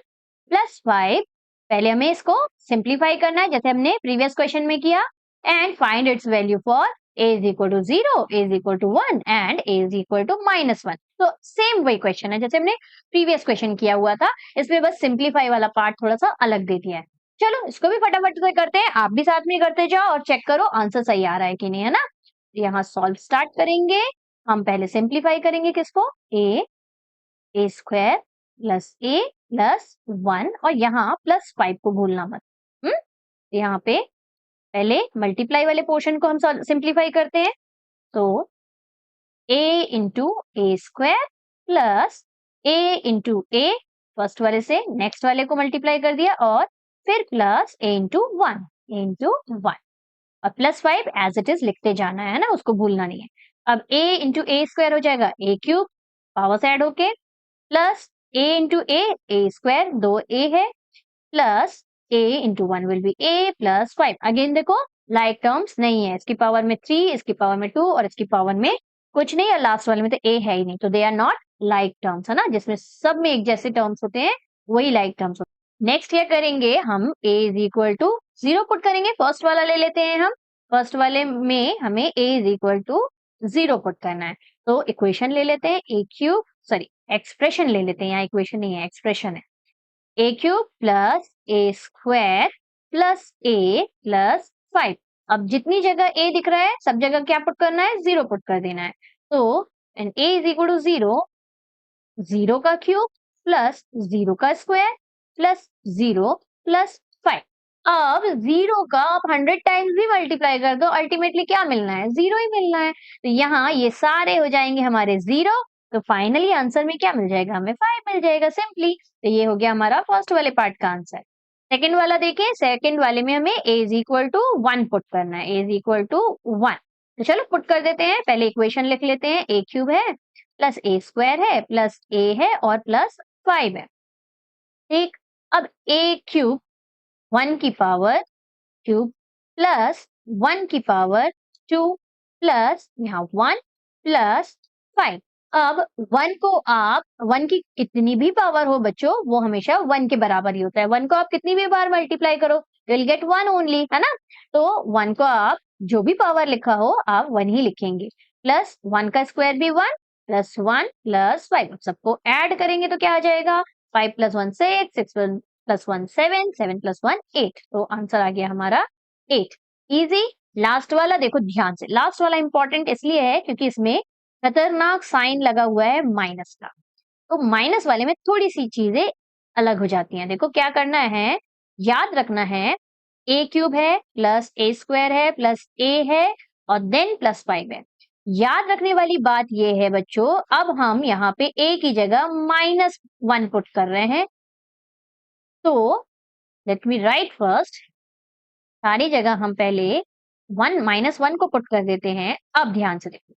plus 5। पहले हमें इसको सिंप्लीफाई करना है जैसे हमने प्रीवियस क्वेश्चन में किया, and find its value for a is equal to 0, a is equal to 1 and a is equal to -1। तो सेम वही क्वेश्चन है जैसे हमने प्रीवियस क्वेश्चन किया हुआ था, इसमें बस सिंप्लीफाई वाला पार्ट थोड़ा सा अलग दे दिया है। चलो इसको भी फटाफट से करते हैं, आप भी साथ में करते जाओ और चेक करो आंसर सही आ रहा है कि नहीं, है ना। यहाँ सॉल्व स्टार्ट करेंगे। हम पहले सिंप्लीफाई करेंगे किसको, a square plus a plus 1, और यहाँ प्लस 5 को भूलना मत। यहाँ पे पहले मल्टीप्लाई वाले पोर्शन को हम सिंप्लीफाई करते हैं, तो a into A square plus a into A, first वाले से नेक्स्ट वाले को मल्टीप्लाई कर दिया, और फिर प्लस a इंटू 1 और प्लस 5 एज इट इज लिखते जाना है ना, उसको भूलना नहीं है। अब a इंटू ए स्क्वायर हो जाएगा a³ पावर से ऐड होके, plus a into A square 2a है, plus a into 1 will be a plus 5। Again देखो लाइक टर्म्स नहीं है, इसकी पावर में 3, इसकी पावर में 2 और इसकी पावर में कुछ नहीं, और लास्ट वाले में तो a है ही नहीं, तो they are not like terms, है ना। जिसमें सब में एक जैसे टर्म्स होते हैं वही लाइक टर्म्स होते हैं। नेक्स्ट क्या करेंगे, हम a is equal to 0 put करेंगे। फर्स्ट वाला ले लेते हैं हम, फर्स्ट वाले में हमें a is equal to 0 put करना है, तो इक्वेशन ले लेते हैं एक्सप्रेशन ले लेते हैं, यहाँ इक्वेशन नहीं है एक्सप्रेशन है, a³ plus a square plus a plus 5। अब जितनी जगह a दिख रहा है सब जगह क्या पुट करना है, 0 पुट कर देना है। तो and a is equal to 0, 0 का क्यूब प्लस 0 का स्क्वायर प्लस 0 प्लस 5। अब 0 का आप 100 टाइम्स भी मल्टीप्लाई कर दो, अल्टीमेटली क्या मिलना है, 0 ही मिलना है। तो यहाँ ये सारे हो जाएंगे हमारे 0, तो फाइनली आंसर में क्या मिल जाएगा, हमें 5 मिल जाएगा सिंपली। तो ये हो गया हमारा फर्स्ट वाले पार्ट का आंसर। सेकंड वाला देखिए, सेकंड वाले में हमें a is equal to 1 put करना है, a इज इक्वल टू 1। तो चलो पुट कर देते हैं, पहले इक्वेशन लिख लेते हैं, a³ है प्लस a स्क्वायर है प्लस a है और प्लस 5 है। ठीक, अब a³ 1 की पावर क्यूब प्लस 1 की पावर 2 प्लस यहाँ 1 प्लस 5। अब 1 को आप 1 की कितनी भी पावर हो बच्चों, वो हमेशा 1 के बराबर ही होता है। 1 को आप कितनी भी बार मल्टीप्लाई करो, यू विल गेट 1 ओनली, है ना। तो 1 को आप जो भी पावर लिखा हो आप 1 ही लिखेंगे, प्लस 1 का स्क्वायर भी 1 प्लस 1 प्लस 5। सबको ऐड करेंगे तो क्या आ जाएगा, 5 प्लस 1 6, 6 प्लस 1 7, 7 प्लस 1 8। तो आंसर आ गया हमारा 8। इजी। लास्ट वाला देखो ध्यान से, लास्ट वाला इंपॉर्टेंट इसलिए है क्योंकि इसमें खतरनाक साइन लगा हुआ है माइनस का, तो माइनस वाले में थोड़ी सी चीजें अलग हो जाती हैं। देखो क्या करना है, याद रखना है, a³ है प्लस a स्क्वायर है प्लस a है और देन प्लस 5 है। याद रखने वाली बात ये है बच्चों, अब हम यहाँ पे a की जगह -1 पुट कर रहे हैं, तो लेट मी राइट फर्स्ट, सारी जगह हम पहले -1 को पुट कर देते हैं। अब ध्यान से देखो,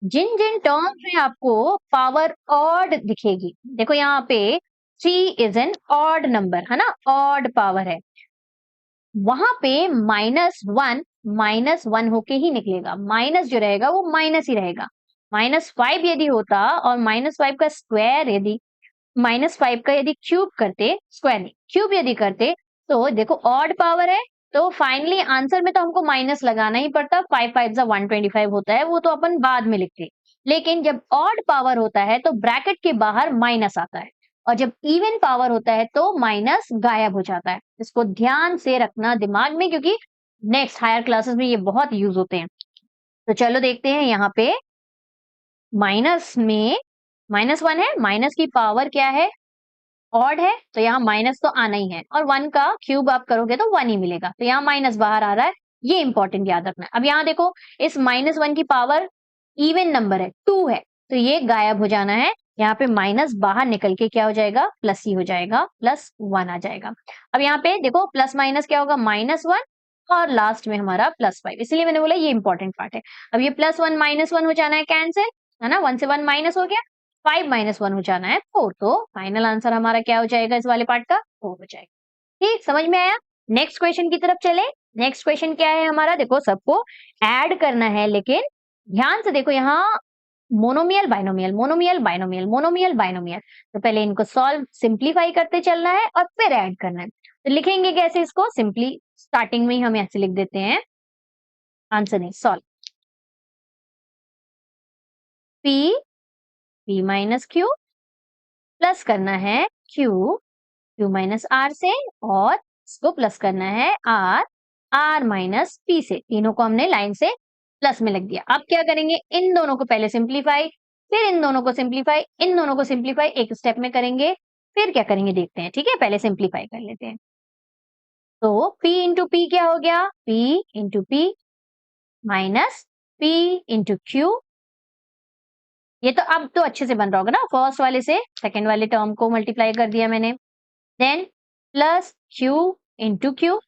जिन जिन टर्म्स में आपको पावर ऑड दिखेगी, देखो यहाँ पे 3 इज एन ऑड नंबर, है ना, ऑड पावर है, वहां पे -1 होके ही निकलेगा, माइनस जो रहेगा वो माइनस ही रहेगा। -5 यदि होता और -5 का स्क्वायर यदि -5 का यदि क्यूब करते, स्क्वायर नहीं क्यूब यदि करते, तो देखो ऑड पावर है, तो फाइनली आंसर में तो हमको माइनस लगाना ही पड़ता। 5 5 125 होता है, वो तो अपन बाद में लिखते। लेकिन जब ऑड पावर होता है तो ब्रैकेट के बाहर माइनस आता है, और जब इवन पावर होता है तो माइनस गायब हो जाता है। इसको ध्यान से रखना दिमाग में, क्योंकि नेक्स्ट हायर क्लासेस में ये बहुत यूज होते हैं। तो चलो देखते हैं, यहाँ पे माइनस में -1 है, माइनस की पावर क्या है, ऑड है, तो यहाँ माइनस तो आना ही है, और 1 का क्यूब आप करोगे तो 1 ही मिलेगा, तो यहाँ माइनस बाहर आ रहा है, ये इंपॉर्टेंट याद रखना है। अब यहाँ देखो, इस -1 की पावर इवन नंबर है, 2 है, तो ये गायब हो जाना है। यहाँ पे माइनस बाहर निकल के क्या हो जाएगा, प्लस ही हो जाएगा, +1 आ जाएगा। अब यहाँ पे देखो प्लस माइनस क्या होगा, -1 और लास्ट में हमारा +5, इसलिए मैंने बोला ये इंपॉर्टेंट पार्ट है। अब ये +1 -1 हो जाना है कैंसिल, है ना, 1 से 1 माइनस हो गया, 5 -1 हो जाना है 4, तो फाइनल आंसर हमारा क्या हो जाएगा इस वाले पार्ट का, 4 हो जाएगा। ठीक, समझ में आया? नेक्स्ट क्वेश्चन की तरफ चले। नेक्स्ट क्वेश्चन क्या है हमारा, देखो सबको ऐड करना है, लेकिन ध्यान से देखो यहाँ monomial binomial, monomial binomial, monomial binomial, तो पहले इनको सॉल्व सिंप्लीफाई करते चलना है और फिर ऐड करना है। तो लिखेंगे कैसे इसको, सिंपली स्टार्टिंग में ही हम ऐसे लिख देते हैं, आंसर नहीं solve, p minus Q plus करना है q माइनस r से, और इसको प्लस करना है r माइनस p से, तीनों को हमने लाइन से प्लस में लिख दिया। अब क्या करेंगे, इन दोनों को पहले सिंप्लीफाई, फिर इन दोनों को सिंप्लीफाई, इन दोनों को सिंप्लीफाई, एक स्टेप में करेंगे, फिर क्या करेंगे देखते हैं, ठीक है, पहले सिंप्लीफाई कर लेते हैं। तो p इंटू पी क्या हो गया, p into P minus p into Q, ये तो अब तो अच्छे से बन रहा होगा ना, फर्स्ट वाले से सेकेंड वाले टर्म को मल्टीप्लाई कर दिया मैंने, then plus q into Q,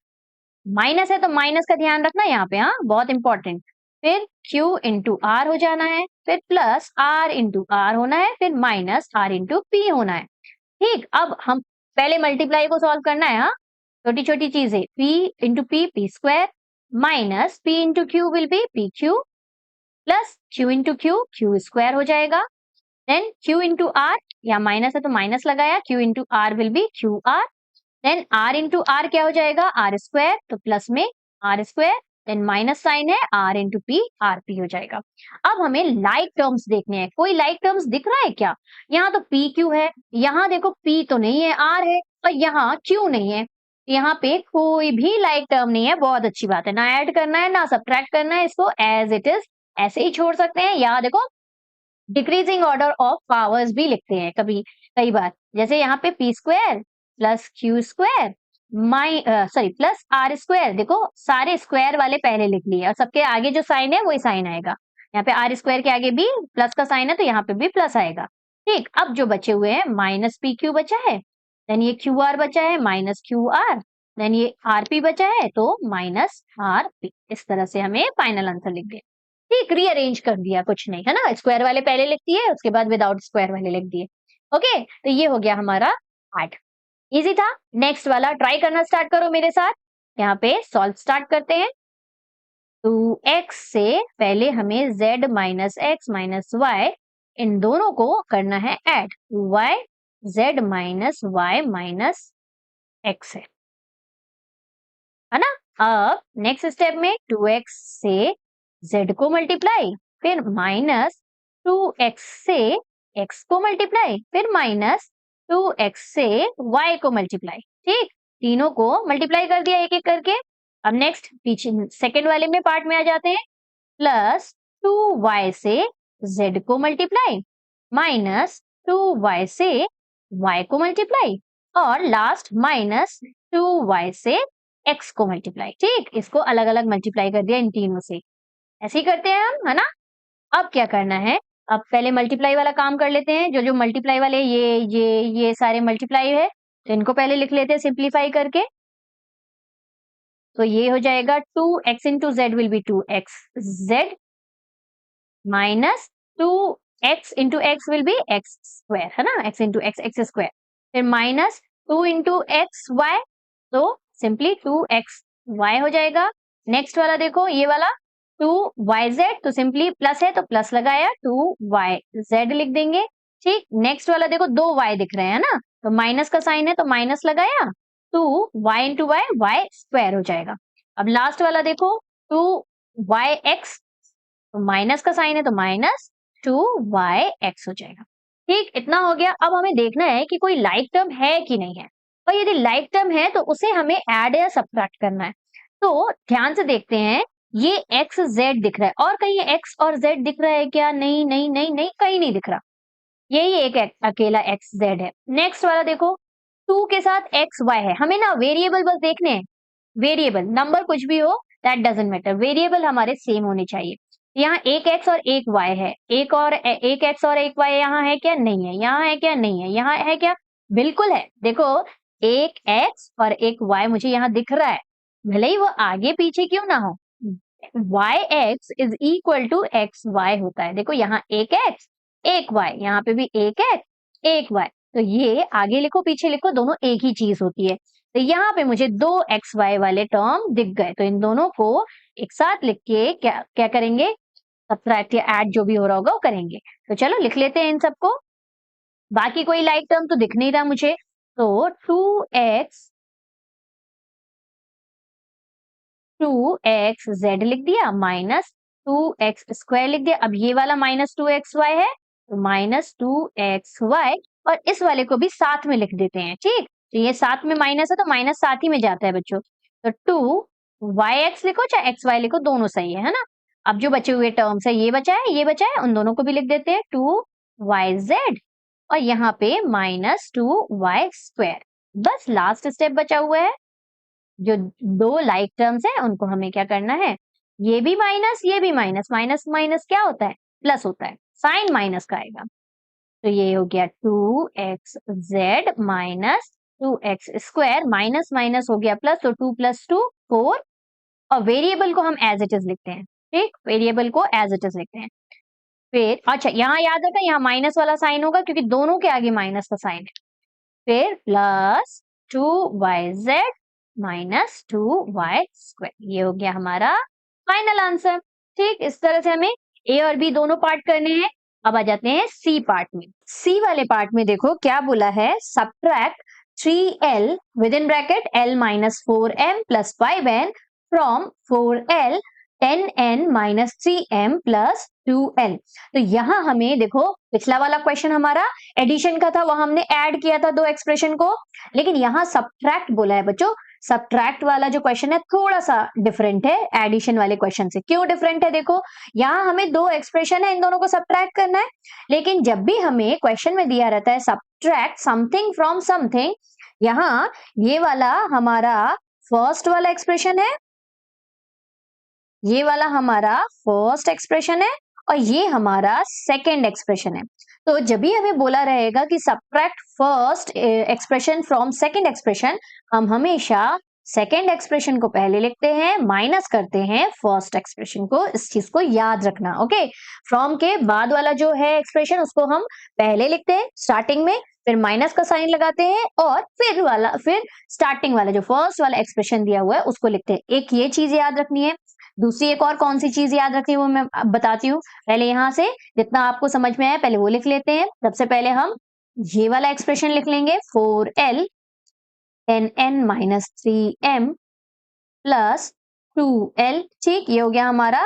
minus है तो माइनस का ध्यान रखना यहाँ पे, हाँ बहुत इंपॉर्टेंट, फिर q इंटू आर हो जाना है, फिर प्लस r इंटू आर होना है, फिर माइनस r इंटू पी होना है। ठीक, अब हम पहले मल्टीप्लाई को सॉल्व करना है, हाँ छोटी छोटी चीजें, p into P square minus p into Q will be P Q plus q into Q square हो जाएगा, देन q इंटू आर, या माइनस है तो माइनस लगाया, q into R will be Q R, then r into R क्या हो जाएगा, आर स्क्वायर, तो प्लस में R square, then minus sign है, r into P R P हो जाएगा। अब हमें लाइक टर्म्स देखने हैं, कोई लाइक टर्म्स दिख रहा है क्या, यहाँ तो p q है, यहाँ देखो p तो नहीं है, r है, और यहाँ q नहीं है, यहाँ पे कोई भी लाइक टर्म नहीं है, बहुत अच्छी बात है, ना ऐड करना है ना सब्ट्रैक्ट करना है, इसको एज इट इज ऐसे ही छोड़ सकते हैं। यहाँ देखो डिक्रीजिंग ऑर्डर ऑफ पावर्स भी लिखते हैं कभी कई बार, जैसे यहाँ पे P square plus Q square plus R square, देखो सारे स्क्वायर वाले पहले लिख लिए और सबके आगे जो साइन है वही साइन आएगा, यहाँ पे आर स्क्वायर के आगे भी प्लस का साइन है तो यहाँ पे भी प्लस आएगा। ठीक, अब जो बचे हुए हैं माइनस पी क्यू बचा है, देन ये क्यू आर बचा है माइनस क्यू आर, देन ये आर पी बचा है तो माइनस आर पी, इस तरह से हमें फाइनल आंसर लिख दिया। ठीक, रीअरेंज कर दिया, कुछ नहीं है ना, स्क्वायर वाले पहले लिख दिए उसके बाद विदाउट स्क्वायर वाले लिख दिए। ओके, तो ये हो गया हमारा पार्ट, इजी था। नेक्स्ट वाला ट्राई करना स्टार्ट करो मेरे साथ, यहाँ पे सॉल्व स्टार्ट करते हैं। 2x से पहले हमें z minus x minus y, इन दोनों को करना है add, y z minus y minus x है ना। अब नेक्स्ट स्टेप में 2x से z को मल्टीप्लाई, फिर माइनस 2x से x को मल्टीप्लाई, फिर माइनस 2x से y को मल्टीप्लाई। ठीक, तीनों को मल्टीप्लाई कर दिया एक एक करके। अब नेक्स्ट पीछे सेकेंड वाले में पार्ट में आ जाते हैं, प्लस 2y से z को मल्टीप्लाई माइनस 2y से y को मल्टीप्लाई, और लास्ट माइनस 2y से x को मल्टीप्लाई। ठीक, इसको अलग अलग मल्टीप्लाई कर दिया इन तीनों से, ऐसे ही करते हैं हम, है ना। अब क्या करना है, अब पहले मल्टीप्लाई वाला काम कर लेते हैं, जो जो मल्टीप्लाई वाले ये सारे मल्टीप्लाई है तो इनको पहले लिख लेते हैं सिंप्लीफाई करके। तो ये हो जाएगा 2x into Z will be 2x Z minus 2x into x will be x square, है ना, x into x x square, फिर माइनस 2 इंटू एक्स वाई, तो सिंपली 2x y हो जाएगा। नेक्स्ट वाला देखो ये वाला 2yz, तो सिंपली प्लस है तो प्लस लगाया 2yz लिख देंगे। ठीक, नेक्स्ट वाला देखो 2y दिख रहे हैं ना, तो माइनस का साइन है तो माइनस लगाया 2y इंटू y स्क्वायर हो जाएगा। अब लास्ट वाला देखो 2yx, तो माइनस का साइन है तो माइनस 2yx हो जाएगा। ठीक, इतना हो गया। अब हमें देखना है कि कोई लाइक टर्म है कि नहीं है, और यदि लाइक टर्म है तो उसे हमें ऐड या सब्ट्रैक्ट करना है। तो ध्यान से देखते हैं, ये x z दिख रहा है, और कहीं x और z दिख रहा है क्या, नहीं नहीं नहीं नहीं, कहीं नहीं दिख रहा, यही एक अकेला x z है। नेक्स्ट वाला देखो 2 के साथ x y है, हमें ना वेरिएबल बस देखने हैं, वेरिएबल नंबर कुछ भी हो दैट डजंट मैटर, वेरिएबल हमारे सेम होने चाहिए। यहाँ एक x और एक y है, एक x और एक y यहाँ है क्या? नहीं है। यहाँ है क्या? नहीं है। यहाँ है क्या? बिल्कुल है। देखो, एक x और एक y मुझे यहाँ दिख रहा है, भले ही वो आगे पीछे क्यों ना हो, yx is equal to xy होता है। देखो, यहाँ एक x एक y, यहाँ पे भी एक x एक y, तो ये आगे लिखो पीछे लिखो दोनों एक ही चीज होती है। तो यहाँ पे मुझे दो xy वाले टर्म दिख गए, तो इन दोनों को एक साथ लिख के क्या क्या करेंगे, सब्ट्रैक्ट या ऐड जो भी हो रहा होगा वो करेंगे। तो चलो लिख लेते हैं इन सबको। बाकी कोई लाइक टर्म तो दिख नहीं रहा मुझे, तो 2x z लिख दिया माइनस 2x² लिख दिया। अब ये वाला -2xy है, तो -2xy, और इस वाले को भी साथ में लिख देते हैं। ठीक, तो ये साथ में माइनस है तो माइनस साथ ही में जाता है बच्चों। तो 2yx लिखो चाहे xy लिखो, दोनों सही है ना। अब जो बचे हुए टर्म्स है, ये बचा है ये बचा है, उन दोनों को भी लिख देते हैं 2yz, और यहाँ पे -2y²। बस लास्ट स्टेप बचा हुआ है, जो दो लाइक टर्म्स है उनको हमें क्या करना है, ये भी माइनस ये भी माइनस, माइनस माइनस क्या होता है, प्लस होता है, साइन माइनस का आएगा। तो ये हो गया 2xz minus 2x², minus minus हो गया प्लस, तो 2 + 2 4, और वेरिएबल को हम एज इट इज लिखते हैं। ठीक, वेरिएबल को एज इट इज लिखते हैं। फिर अच्छा, यहाँ याद रखना, यहाँ माइनस वाला साइन होगा क्योंकि दोनों के आगे माइनस का साइन है। फिर प्लस 2yz माइनस 2y², ये हो गया हमारा फाइनल आंसर। ठीक, इस तरह से हमें ए और बी दोनों पार्ट करने हैं। अब आ जाते हैं सी पार्ट में। सी वाले पार्ट में देखो क्या बोला है, subtract 3l with in bracket l - 4m + 5n from 4l 10n - 3m + 2l। तो यहाँ हमें देखो, पिछला वाला क्वेश्चन हमारा एडिशन का था, वहां हमने ऐड किया था दो एक्सप्रेशन को, लेकिन यहाँ सब्ट्रैक्ट बोला है बच्चों। सब्ट्रैक्ट वाला जो क्वेश्चन है थोड़ा सा डिफरेंट है एडिशन वाले क्वेश्चन से। क्यों डिफरेंट है? देखो, यहाँ हमें दो एक्सप्रेशन है, इन दोनों को सब्ट्रैक्ट करना है, लेकिन जब भी हमें क्वेश्चन में दिया रहता है सब्ट्रैक्ट समथिंग फ्रॉम समथिंग, यहाँ ये वाला हमारा फर्स्ट वाला एक्सप्रेशन है, ये वाला हमारा फर्स्ट एक्सप्रेशन है, और ये हमारा सेकेंड एक्सप्रेशन है। तो जब भी हमें बोला रहेगा कि subtract first expression from second expression, हम हमेशा सेकेंड एक्सप्रेशन को पहले लिखते हैं, माइनस करते हैं फर्स्ट एक्सप्रेशन को। इस चीज को याद रखना। ओके, फ्रॉम के बाद वाला जो है एक्सप्रेशन उसको हम पहले लिखते हैं स्टार्टिंग में, फिर माइनस का साइन लगाते हैं, और फिर स्टार्टिंग वाला जो फर्स्ट वाला एक्सप्रेशन दिया हुआ है उसको लिखते हैं। एक ये चीज याद रखनी है। दूसरी एक और कौन सी चीज याद रखनी है वो मैं बताती हूँ। पहले यहाँ से जितना आपको समझ में आया पहले वो लिख लेते हैं। सबसे पहले हम ये वाला एक्सप्रेशन लिख लेंगे, 4l 10n - 3m + 2l। ठीक, ये हो गया हमारा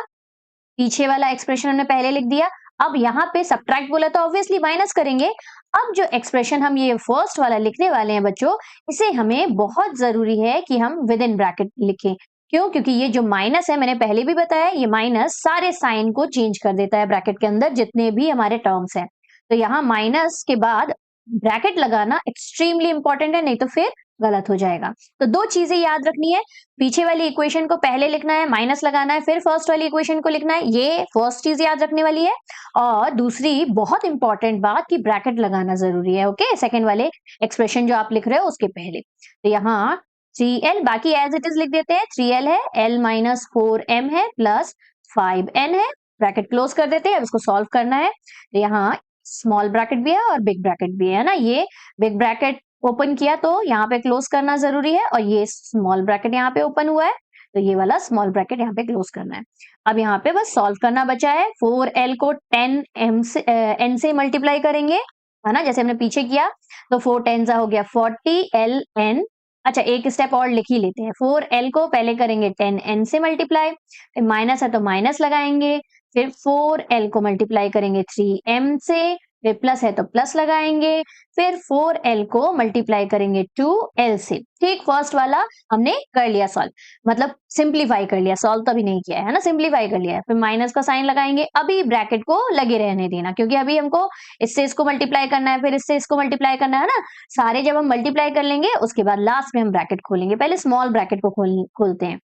पीछे वाला एक्सप्रेशन, हमने पहले लिख दिया। अब यहाँ पे सब्ट्रैक्ट बोला तो ऑब्वियसली माइनस करेंगे। अब जो एक्सप्रेशन हम ये फर्स्ट वाला लिखने वाले हैं बच्चों, इसे हमें बहुत जरूरी है कि हम विद इन ब्रैकेट लिखें। क्यों? क्योंकि ये जो माइनस है, मैंने पहले भी बताया, ये माइनस सारे साइन को चेंज कर देता है ब्रैकेट के अंदर जितने भी हमारे टर्म्स हैं। तो यहाँ माइनस के बाद ब्रैकेट लगाना एक्सट्रीमली इंपॉर्टेंट है, नहीं तो फिर गलत हो जाएगा। तो दो चीजें याद रखनी है, पीछे वाली इक्वेशन को पहले लिखना है, माइनस लगाना है, फिर फर्स्ट वाली इक्वेशन को लिखना है, ये फर्स्ट चीज याद रखने वाली है। और दूसरी बहुत इंपॉर्टेंट बात कि ब्रैकेट लगाना जरूरी है। ओके, सेकंड वाले एक्सप्रेशन जो आप लिख रहे हो उसके पहले। तो यहाँ 3l बाकी एज इट इज लिख देते हैं, 3l है, l - 4m है प्लस 5n है, ब्रैकेट क्लोज कर देते हैं। इसको सॉल्व करना है, तो यहाँ स्मॉल ब्रैकेट भी है और बिग ब्रैकेट भी है ना। ये बिग ब्रैकेट ओपन किया तो यहाँ पे क्लोज करना जरूरी है, और ये स्मॉल ब्रैकेट यहाँ पे ओपन हुआ है तो ये वाला स्मॉल ब्रैकेट यहाँ पे क्लोज करना है। अब यहाँ पे बस सॉल्व करना बचा है। 4l को 10m से n से मल्टीप्लाई करेंगे, है ना, जैसे हमने पीछे किया। तो 4 10 हो गया 40ln। अच्छा, एक स्टेप और लिख ही लेते हैं। 4l को पहले करेंगे 10n से मल्टीप्लाई, फिर माइनस है तो माइनस लगाएंगे, फिर 4l को मल्टीप्लाई करेंगे 3m से, फिर प्लस है तो प्लस लगाएंगे, फिर 4l को मल्टीप्लाई करेंगे 2l से। ठीक, फर्स्ट वाला हमने कर लिया सॉल्व, मतलब सिंप्लीफाई कर लिया, सॉल्व तो अभी नहीं किया है ना, सिंप्लीफाई कर लिया है। फिर माइनस का साइन लगाएंगे, अभी ब्रैकेट को लगे रहने देना क्योंकि अभी हमको इससे इसको मल्टीप्लाई करना है, फिर इससे इसको मल्टीप्लाई करना है ना। सारे जब हम मल्टीप्लाई कर लेंगे उसके बाद लास्ट में हम ब्रैकेट खोलेंगे, पहले स्मॉल ब्रैकेट को खोलते हैं।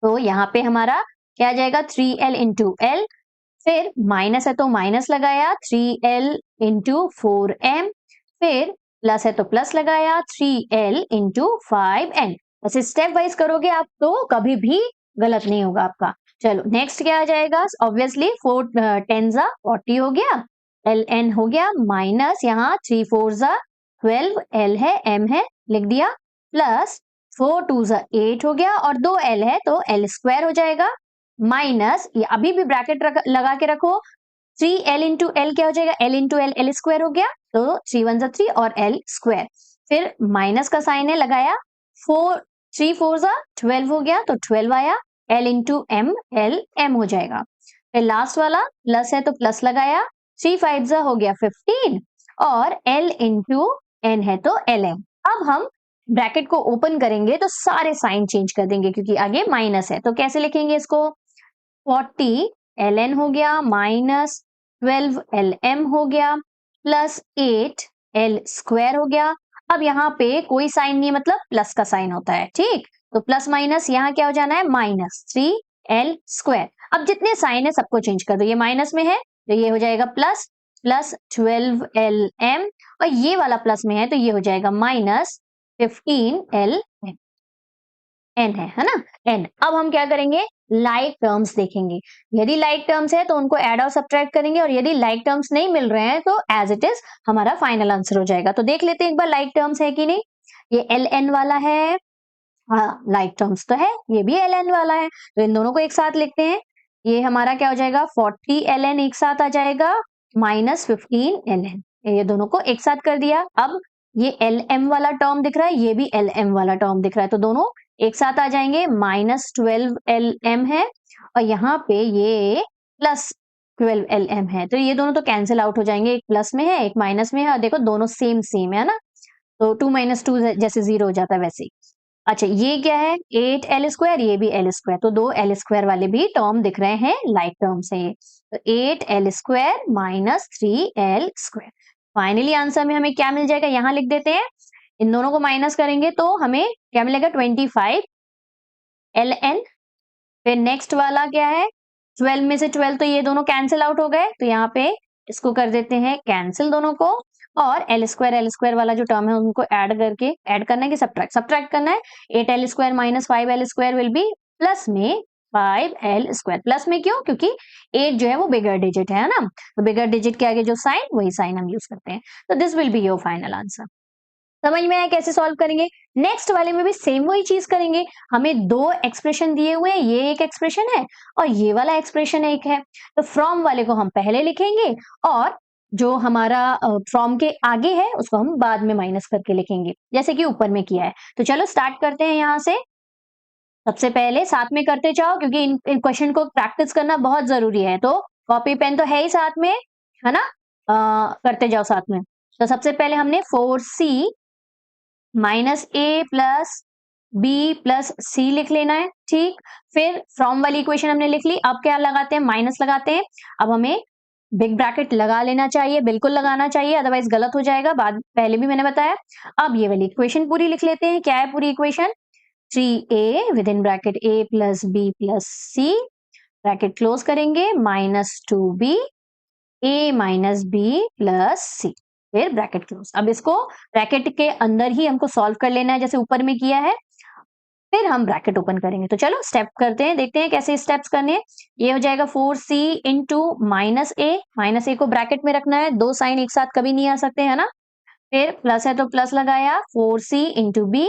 तो यहाँ पे हमारा क्या आ जाएगा 3l इंटू एल, फिर माइनस है तो माइनस लगाया 3l इंटू 4m, फिर प्लस है तो प्लस लगाया 3l इंटू 5n। ऐसे स्टेप वाइज करोगे आप तो कभी भी गलत नहीं होगा आपका। चलो नेक्स्ट क्या आ जाएगा, ऑब्वियसली 4 10 जा 40 हो गया, ln हो गया, माइनस यहाँ 3 4 जा 12, l है m है लिख दिया, प्लस 4 2 जा 8 हो गया और 2 l है तो l स्क्वायर हो जाएगा, माइनस ये अभी भी ब्रैकेट लगा के रखो 3l इंटू एल क्या हो जाएगा, l into L L square हो गया, तो 3 1 जा 3 और l स्क्वायर, फिर माइनस का साइन है लगाया, 4 3 4 जा 12 हो गया तो 12 आया, l into M L M हो जाएगा, फिर लास्ट वाला प्लस है तो प्लस लगाया, 3 5 जा हो गया 15 और l इंटू एन है तो एल एम। अब हम ब्रैकेट को ओपन करेंगे तो सारे साइन चेंज कर देंगे क्योंकि आगे माइनस है, तो कैसे लिखेंगे इसको, 40 ln हो गया माइनस 12 lm हो गया प्लस 8 l स्क्वायर हो गया। अब यहाँ पे कोई साइन नहीं है मतलब प्लस का साइन होता है, ठीक, तो प्लस माइनस यहाँ क्या हो जाना है माइनस 3l स्क्वायर। अब जितने साइन है सबको चेंज कर दो, ये माइनस में है तो ये हो जाएगा प्लस प्लस 12 lm और ये वाला प्लस में है तो ये हो जाएगा माइनस 15 l n है ना, n। अब हम क्या करेंगे, लाइक टर्म्स देखेंगे, यदि लाइक टर्म्स है तो उनको ऐड और सब्ट्रैक्ट करेंगे और यदि लाइक टर्म्स नहीं मिल रहे हैं तो एज इट इज हमारा फाइनल आंसर हो जाएगा। तो देख लेते हैं एक बार लाइक टर्म्स है कि नहीं, ये एल एन वाला है, हाँ लाइक टर्म्स तो है, ये भी एल एन वाला है, तो इन दोनों को एक साथ लिखते हैं, ये हमारा क्या हो जाएगा 40 एल एन एक साथ आ जाएगा माइनस 15 एल एन, ये दोनों को एक साथ कर दिया। अब ये एल एम वाला टर्म दिख रहा है, ये भी एल एम वाला टर्म दिख रहा है, तो दोनों एक साथ आ जाएंगे, माइनस 12 एल एम है और यहाँ पे ये प्लस 12 एल एम है, तो ये दोनों तो कैंसिल आउट हो जाएंगे, एक प्लस में है एक माइनस में है और देखो दोनों सेम सेम है ना, तो 2 माइनस 2 जैसे 0 हो जाता है वैसे ही। अच्छा ये क्या है 8 एल स्क्वायर, ये भी एल स्क्वायर, तो दो एल स्क्वायर वाले भी टर्म दिख रहे हैं, लाइक टर्म्स है ये, तो 8 L square minus 3 L square. Finally answer में हमें क्या मिल जाएगा, यहाँ लिख देते हैं, इन दोनों को माइनस करेंगे तो हमें क्या मिलेगा 25 एल एन। फिर नेक्स्ट वाला क्या है 12 में से 12 तो ये दोनों कैंसिल आउट हो गए, तो यहाँ पे इसको कर देते हैं कैंसिल दोनों को, और एल स्क्वायर वाला जो टर्म है उनको ऐड करके, ऐड करना है कि सब्ट्रैक्ट करना है, 8 L square minus 5 L square will be plus में 5 एल स्क्वायर। प्लस में क्यों, क्योंकि 8 जो है वो बिगर डिजिट है ना, तो बिगर डिजिट के आगे जो साइन वही साइन हम यूज करते हैं, तो this will be your final answer. समझ में आया कैसे सॉल्व करेंगे। नेक्स्ट वाले में भी सेम वही चीज करेंगे, हमें दो एक्सप्रेशन दिए हुए हैं, ये एक एक्सप्रेशन है और ये वाला एक्सप्रेशन एक है, तो फ्रॉम वाले को हम पहले लिखेंगे और जो हमारा फ्रॉम के आगे है उसको हम बाद में माइनस करके लिखेंगे, जैसे कि ऊपर में किया है। तो चलो स्टार्ट करते हैं यहाँ से, सबसे पहले साथ में करते जाओ क्योंकि इन क्वेश्चन को प्रैक्टिस करना बहुत जरूरी है, तो कॉपी पेन तो है ही साथ में, है ना, करते जाओ साथ में। तो सबसे पहले हमने 4c माइनस ए प्लस बी प्लस सी लिख लेना है, ठीक। फिर फ्रॉम वाली इक्वेशन हमने लिख ली, अब क्या लगाते हैं, माइनस लगाते हैं। अब हमें बिग ब्रैकेट लगा लेना चाहिए, बिल्कुल लगाना चाहिए, अदरवाइज गलत हो जाएगा, बाद पहले भी मैंने बताया। अब ये वाली इक्वेशन पूरी लिख लेते हैं, क्या है पूरी equation, 3a with in bracket a plus B plus C, bracket close करेंगे, minus 2b a minus B plus C, फिर ब्रैकेट क्लोज। अब इसको ब्रैकेट के अंदर ही हमको सॉल्व कर लेना है जैसे ऊपर में किया है, फिर हम ब्रैकेट ओपन करेंगे। तो चलो स्टेप करते हैं, देखते हैं कैसे स्टेप्स करने हैं। ये हो जाएगा 4c इंटू माइनस ए को ब्रैकेट में रखना है, दो साइन एक साथ कभी नहीं आ सकते, है ना। फिर प्लस है तो प्लस लगाया, 4c into B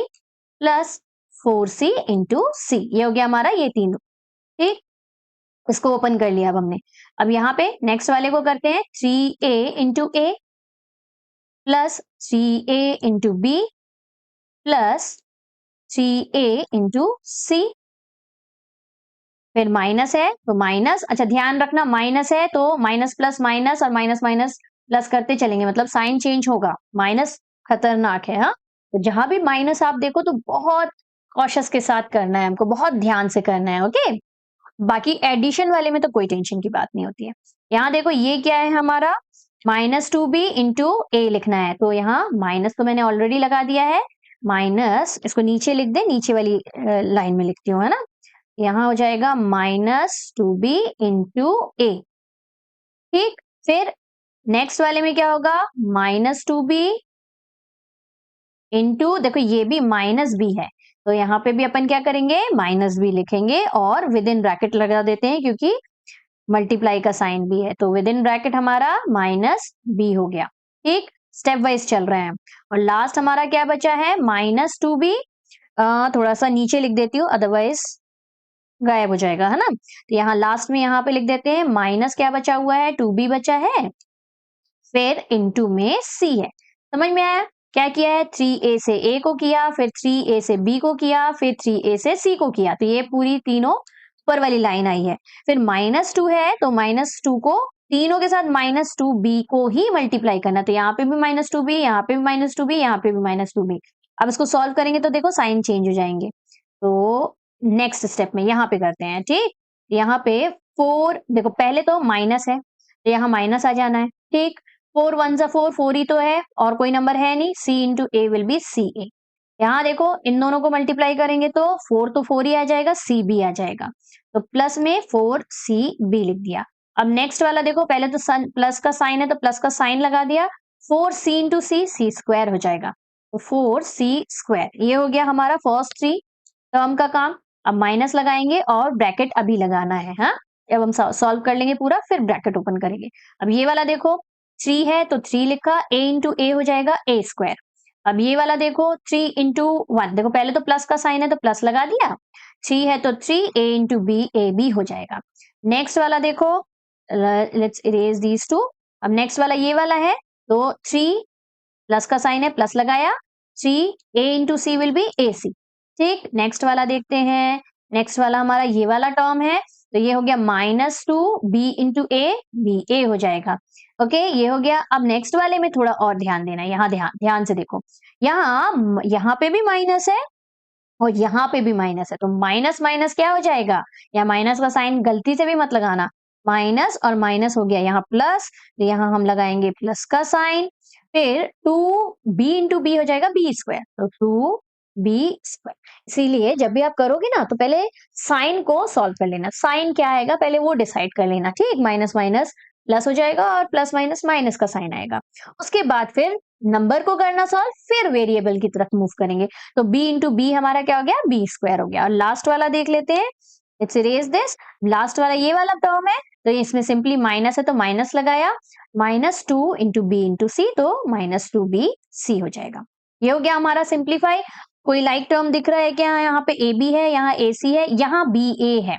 plus 4c into C, ये हो गया हमारा ये तीनों, ठीक। इसको ओपन कर लिया अब हमने। अब यहाँ पे नेक्स्ट वाले को करते हैं, 3a into A plus 3a into B plus 3a into C, फिर माइनस है तो माइनस, अच्छा ध्यान रखना माइनस है तो माइनस प्लस माइनस और माइनस माइनस प्लस करते चलेंगे, मतलब साइन चेंज होगा, माइनस खतरनाक है, हाँ। तो जहां भी माइनस आप देखो तो बहुत कॉशियस के साथ करना है हमको, बहुत ध्यान से करना है, ओके। बाकी एडिशन वाले में तो कोई टेंशन की बात नहीं होती है। यहाँ देखो ये क्या है हमारा, माइनस 2b इंटू ए लिखना है, तो यहाँ माइनस तो मैंने ऑलरेडी लगा दिया है, माइनस इसको नीचे लिख दे, नीचे वाली लाइन में लिखती हूँ, है ना, यहाँ हो जाएगा -2b इंटू ए। ठीक, फिर नेक्स्ट वाले में क्या होगा, -2b इंटू, देखो ये भी -b है, तो यहाँ पे भी अपन क्या करेंगे, -b लिखेंगे और विद इन ब्रैकेट लगा देते हैं क्योंकि मल्टीप्लाई का साइन भी है, तो विद इन ब्रैकेट हमारा -b हो गया। ठीक, स्टेप वाइज चल रहे हैं। और लास्ट हमारा क्या बचा है, -2b, थोड़ा सा नीचे लिख देती हूँ अदरवाइज गायब हो जाएगा, है ना। तो यहाँ लास्ट में यहाँ पे लिख देते हैं, माइनस क्या बचा हुआ है, 2b बचा है, फिर इनटू में c है। समझ में आया, क्या किया है, 3a से a को किया, फिर 3a से b को किया, फिर 3a से c को किया, तो ये पूरी तीनों ऊपर वाली लाइन आई है। फिर -2 है तो -2 को तीनों के साथ -2b को ही मल्टीप्लाई करना, तो यहाँ पे भी -2b, यहाँ पे भी -2b, यहाँ पे भी -2b। अब इसको सॉल्व करेंगे तो देखो साइन चेंज हो जाएंगे। तो नेक्स्ट स्टेप में यहाँ पे करते हैं। ठीक, यहाँ पे 4, देखो पहले तो माइनस है तो यहाँ माइनस आ जाना है। ठीक, 4 1 जा 4, 4 ही तो है और कोई नंबर है नहीं, c into A will be C A. यहाँ देखो इन दोनों को मल्टीप्लाई करेंगे तो 4 तो 4 ही आ जाएगा, c भी आ जाएगा, तो प्लस में 4cb लिख दिया। अब नेक्स्ट वाला देखो, पहले तो प्लस का साइन है तो प्लस का साइन लगा दिया, 4c इंटू सी स्क्वायर हो जाएगा, तो 4c स्क्वायर, ये हो गया हमारा फर्स्ट 3 टर्म का काम। अब माइनस लगाएंगे और ब्रैकेट अभी लगाना है, हाँ, अब हम सॉल्व कर लेंगे पूरा फिर ब्रैकेट ओपन करेंगे। अब ये वाला देखो 3 है तो 3 लिखा, a इंटू ए हो जाएगा a स्क्वायर। अब ये वाला देखो 3 इंटू 1, देखो पहले तो प्लस का साइन है तो प्लस लगा दिया, 3 है तो 3 a into B A B हो जाएगा। नेक्स्ट वाला देखो, लेट्स इरेज दीज टू। अब नेक्स्ट वाला ये वाला है तो 3 प्लस का साइन है प्लस लगाया, 3 a into C will be A C. ठीक, नेक्स्ट वाला देखते हैं, नेक्स्ट वाला हमारा ये वाला टर्म है तो ये हो गया -2b इंटू ए बी ए हो जाएगा। ओके, ये हो गया। अब नेक्स्ट वाले में थोड़ा और ध्यान देना है, यहाँ ध्यान से देखो, यहाँ पे भी माइनस है और यहाँ पे भी माइनस है, तो माइनस माइनस क्या हो जाएगा, या माइनस का साइन गलती से भी मत लगाना, माइनस और माइनस हो गया यहाँ प्लस, तो यहाँ हम लगाएंगे प्लस का साइन, फिर 2b इंटू बी हो जाएगा b स्क्वायर, तो 2b स्क्वायर। इसीलिए जब भी आप करोगे ना तो पहले साइन को सॉल्व कर लेना, साइन क्या आएगा पहले वो डिसाइड कर लेना। ठीक, माइनस माइनस प्लस हो जाएगा और प्लस माइनस माइनस का साइन आएगा, उसके बाद फिर नंबर को करना सॉल्व, फिर वेरिएबल की तरफ मूव करेंगे, तो b इंटू बी हमारा क्या हो गया, b स्क्वायर हो गया। और लास्ट वाला देख लेते हैं, इट्स इरेज दिस, लास्ट वाला ये वाला टर्म है तो इसमें सिंपली माइनस है तो माइनस लगाया, -2 इंटू बी इंटू सी, तो -2b सी हो जाएगा। ये हो गया हमारा सिंप्लीफाई। कोई लाइक टर्म दिख रहा है क्या, यहाँ पे ए बी है, यहाँ ए सी है, यहाँ बी ए है।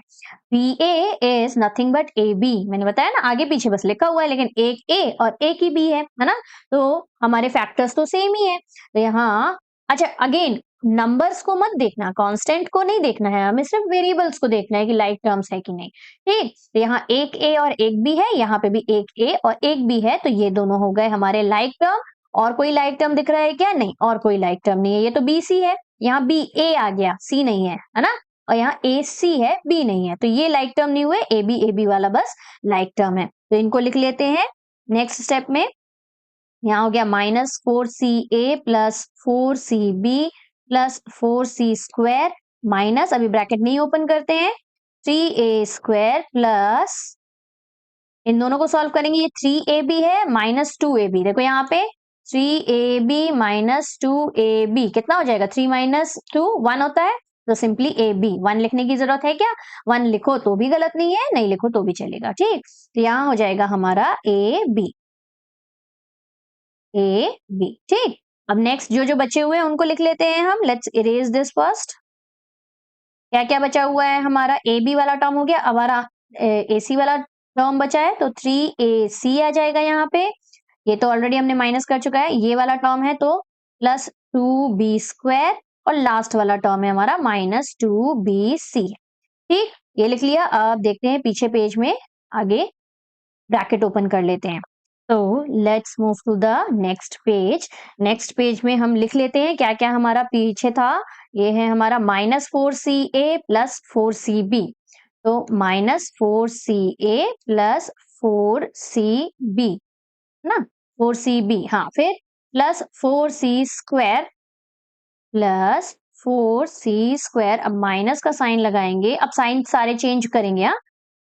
B A is nothing but A B, मैंने बताया ना आगे पीछे बस लिखा हुआ है, लेकिन एक ए और एक ही बी है ना, तो हमारे फैक्टर्स तो सेम ही है। तो यहाँ अच्छा अगेन नंबर्स को मत देखना, कांस्टेंट को नहीं देखना है, हमें सिर्फ वेरिएबल्स को देखना है कि लाइक टर्म्स है कि नहीं। ठीक, तो यहाँ एक ए और एक बी है, यहाँ पे भी एक ए और एक बी है, तो ये दोनों हो गए हमारे लाइक टर्म। और कोई लाइक टर्म दिख रहा है क्या, नहीं, और कोई लाइक टर्म नहीं है, ये तो बी सी है, यहाँ बी ए आ गया, सी नहीं है, है ना, और यहाँ ए सी है, बी नहीं है, तो ये लाइक टर्म नहीं हुए, ए बी वाला बस लाइक टर्म है, तो इनको लिख लेते हैं। नेक्स्ट स्टेप में यहाँ हो गया -4ca plus 4cb plus 4c square minus, अभी ब्रैकेट नहीं ओपन करते हैं, 3a स्क्वायर प्लस, इन दोनों को सॉल्व करेंगे, ये 3ab है -2ab, देखो यहाँ पे 3ab -2ab कितना हो जाएगा, 3 माइनस 2 1 होता है, तो सिंपली ab 1 लिखने की जरूरत है क्या, 1 लिखो तो भी गलत नहीं है, नहीं लिखो तो भी चलेगा। ठीक, तो यहाँ हो जाएगा हमारा ab ठीक। अब नेक्स्ट जो जो बचे हुए हैं उनको लिख लेते हैं हम, लेट्स इरेज दिस फर्स्ट। क्या क्या बचा हुआ है हमारा, ए बी वाला टर्म हो गया, अब हमारा ए सी वाला टर्म बचा है तो 3ac आ जाएगा यहाँ पे, ये तो ऑलरेडी हमने माइनस कर चुका है, ये वाला टर्म है तो प्लस 2b स्क्वायर, और लास्ट वाला टर्म है हमारा -2bc। ठीक, ये लिख लिया। अब देखते हैं पीछे पेज में आगे ब्रैकेट ओपन कर लेते हैं, तो let's move to the next page. Next page में हम लिख लेते हैं क्या क्या हमारा पीछे था, ये है हमारा -4ca प्लस 4cb, तो -4ca प्लस 4cb ना, 4cb, हाँ, फिर plus 4c square plus 4c²। अब माइनस का साइन लगाएंगे, अब साइन सारे चेंज करेंगे। हाँ,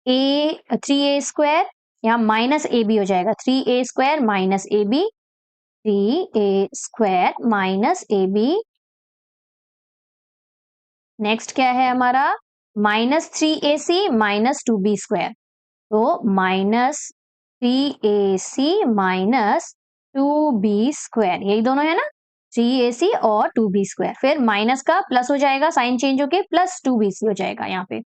ए 3a² यहाँ माइनस ए बी हो जाएगा, 3a² minus A B, 3a² minus A B. Next क्या है हमारा, -3ac माइनस 2b²। तो -3ac माइनस 2b², यही दोनों है ना, 3ac और 2b²। फिर माइनस का प्लस हो जाएगा, साइन चेंज होके प्लस 2bc हो जाएगा यहाँ पे,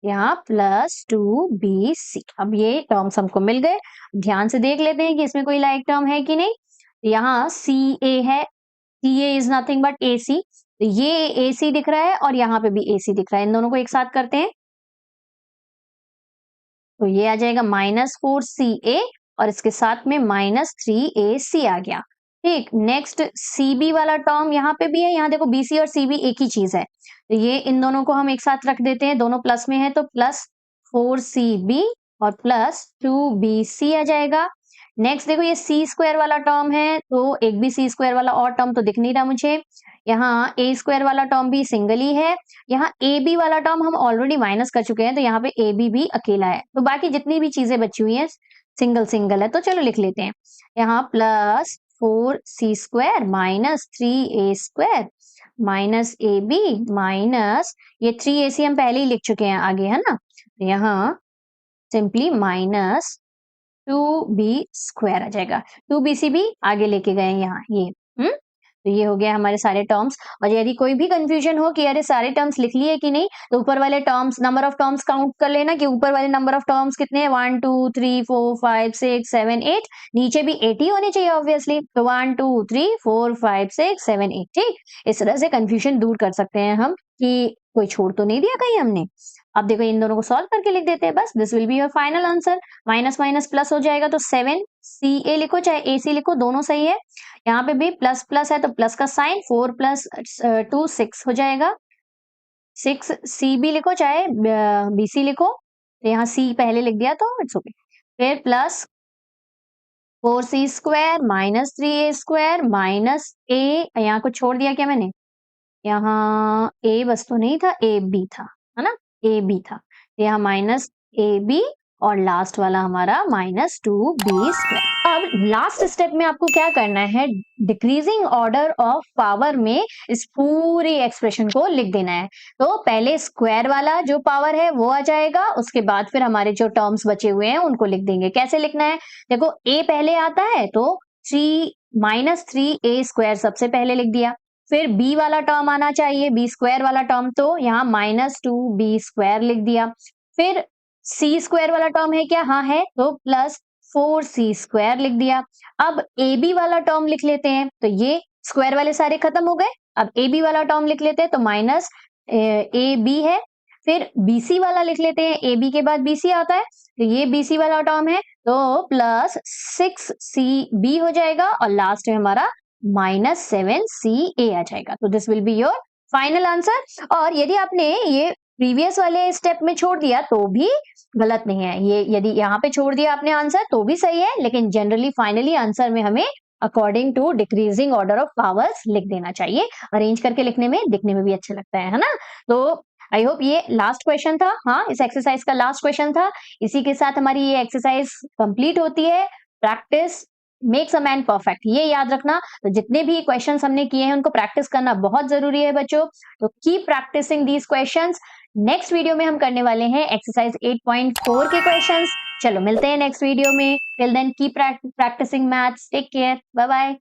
यहाँ प्लस 2bc। अब ये टर्म्स हमको मिल गए। ध्यान से देख लेते हैं कि इसमें कोई लाइक टर्म है कि नहीं। यहाँ ca है, ca is nothing but ac, तो ये ac दिख रहा है और यहाँ पे भी ac दिख रहा है, इन दोनों को एक साथ करते हैं तो ये आ जाएगा -4ca और इसके साथ में -3ac आ गया। ठीक, नेक्स्ट cb वाला टर्म यहाँ पे भी है, यहाँ देखो bc और cb एक ही चीज है, तो ये इन दोनों को हम एक साथ रख देते हैं, दोनों प्लस में है तो +4cb और +2bc आ जाएगा। नेक्स्ट देखो ये c² वाला टर्म है, तो एक भी c² वाला और टर्म तो दिख नहीं रहा मुझे। यहाँ a² वाला टर्म भी सिंगल ही है, यहाँ ए बी वाला टर्म हम ऑलरेडी माइनस कर चुके हैं, तो यहाँ पे ए बी भी अकेला है, तो बाकी जितनी भी चीजें बची हुई हैं सिंगल सिंगल है, तो चलो लिख लेते हैं। यहाँ +4c² minus 3a² minus A B minus ये 3ac हम पहले ही लिख चुके हैं आगे, है ना, यहाँ सिंपली -2b² आ जाएगा, 2bc भी आगे लेके गए यहाँ ये। तो ये हो गया हमारे सारे टर्म्स। और यदि कोई भी कंफ्यूजन हो कि अरे सारे टर्म्स लिख लिए कि नहीं, तो ऊपर वाले terms, number of terms count कर लेना कि ऊपर वाले नंबर ऑफ टर्म्स कितने हैं, 1 2 3 4 5 6 7 8, नीचे भी 8 ही होने चाहिए ऑब्वियसली, तो 1 2 3 4 5 6 7 8। ठीक, इस तरह से कंफ्यूजन दूर कर सकते हैं हम कि कोई छोड़ तो नहीं दिया कहीं हमने। अब देखो इन दोनों को सॉल्व करके लिख देते हैं, बस this will be your final answer. Minus minus plus हो जाएगा, तो 7ca लिखो चाहे ac लिखो, दोनों सही है। यहाँ पे भी प्लस प्लस है तो प्लस का साइन, 4 + 2 6 हो जाएगा, 6cb लिखो चाहे bc लिखो, तो यहाँ c पहले लिख दिया तो इट्स ओके। फिर plus 4c² minus 3a² minus a, यहाँ को छोड़ दिया क्या मैंने, यहाँ a बस तो नहीं था, a b था, है ना, a b था, यहाँ माइनस a b और लास्ट वाला हमारा -2b²। अब लास्ट स्टेप में आपको क्या करना है, डिक्रीजिंग ऑर्डर ऑफ पावर में इस पूरी एक्सप्रेशन को लिख देना है। तो पहले स्क्वायर वाला जो पावर है वो आ जाएगा, उसके बाद फिर हमारे जो टर्म्स बचे हुए हैं उनको लिख देंगे। कैसे लिखना है, देखो a पहले आता है तो -3a² सबसे पहले लिख दिया, फिर b वाला टर्म आना चाहिए, b² वाला टर्म, तो यहाँ -2b² लिख दिया। फिर c² वाला टर्म है क्या, हाँ है, तो +4c² लिख दिया। अब ab वाला टर्म लिख लेते हैं, तो ये स्क्वायर वाले सारे खत्म हो गए, अब ab वाला टर्म लिख लेते हैं, तो -ab है। फिर bc वाला लिख लेते हैं, ab के बाद bc आता है, तो ये bc वाला टर्म है, तो +6cb हो जाएगा और लास्ट में हमारा -7ca आ जाएगा। तो this will be your final answer. और यदि आपने ये प्रीवियस वाले स्टेप में छोड़ दिया तो भी गलत नहीं है, ये यदि यहाँ पे छोड़ दिया आपने आंसर तो भी सही है, लेकिन जनरली फाइनली आंसर में हमें according to decreasing order of powers लिख देना चाहिए, अरेंज करके लिखने में, दिखने में भी अच्छा लगता है ना। तो आई होप ये लास्ट क्वेश्चन था, हाँ इस एक्सरसाइज का लास्ट क्वेश्चन था। इसी के साथ हमारी ये एक्सरसाइज कंप्लीट होती है। Practice makes a man perfect, ये याद रखना। तो जितने भी क्वेश्चंस हमने किए हैं उनको प्रैक्टिस करना बहुत जरूरी है बच्चों, तो keep practicing these questions. Next video में हम करने वाले हैं एक्सरसाइज 8.4 के क्वेश्चंस। चलो मिलते हैं नेक्स्ट वीडियो में, till then keep practicing maths, take care, bye bye.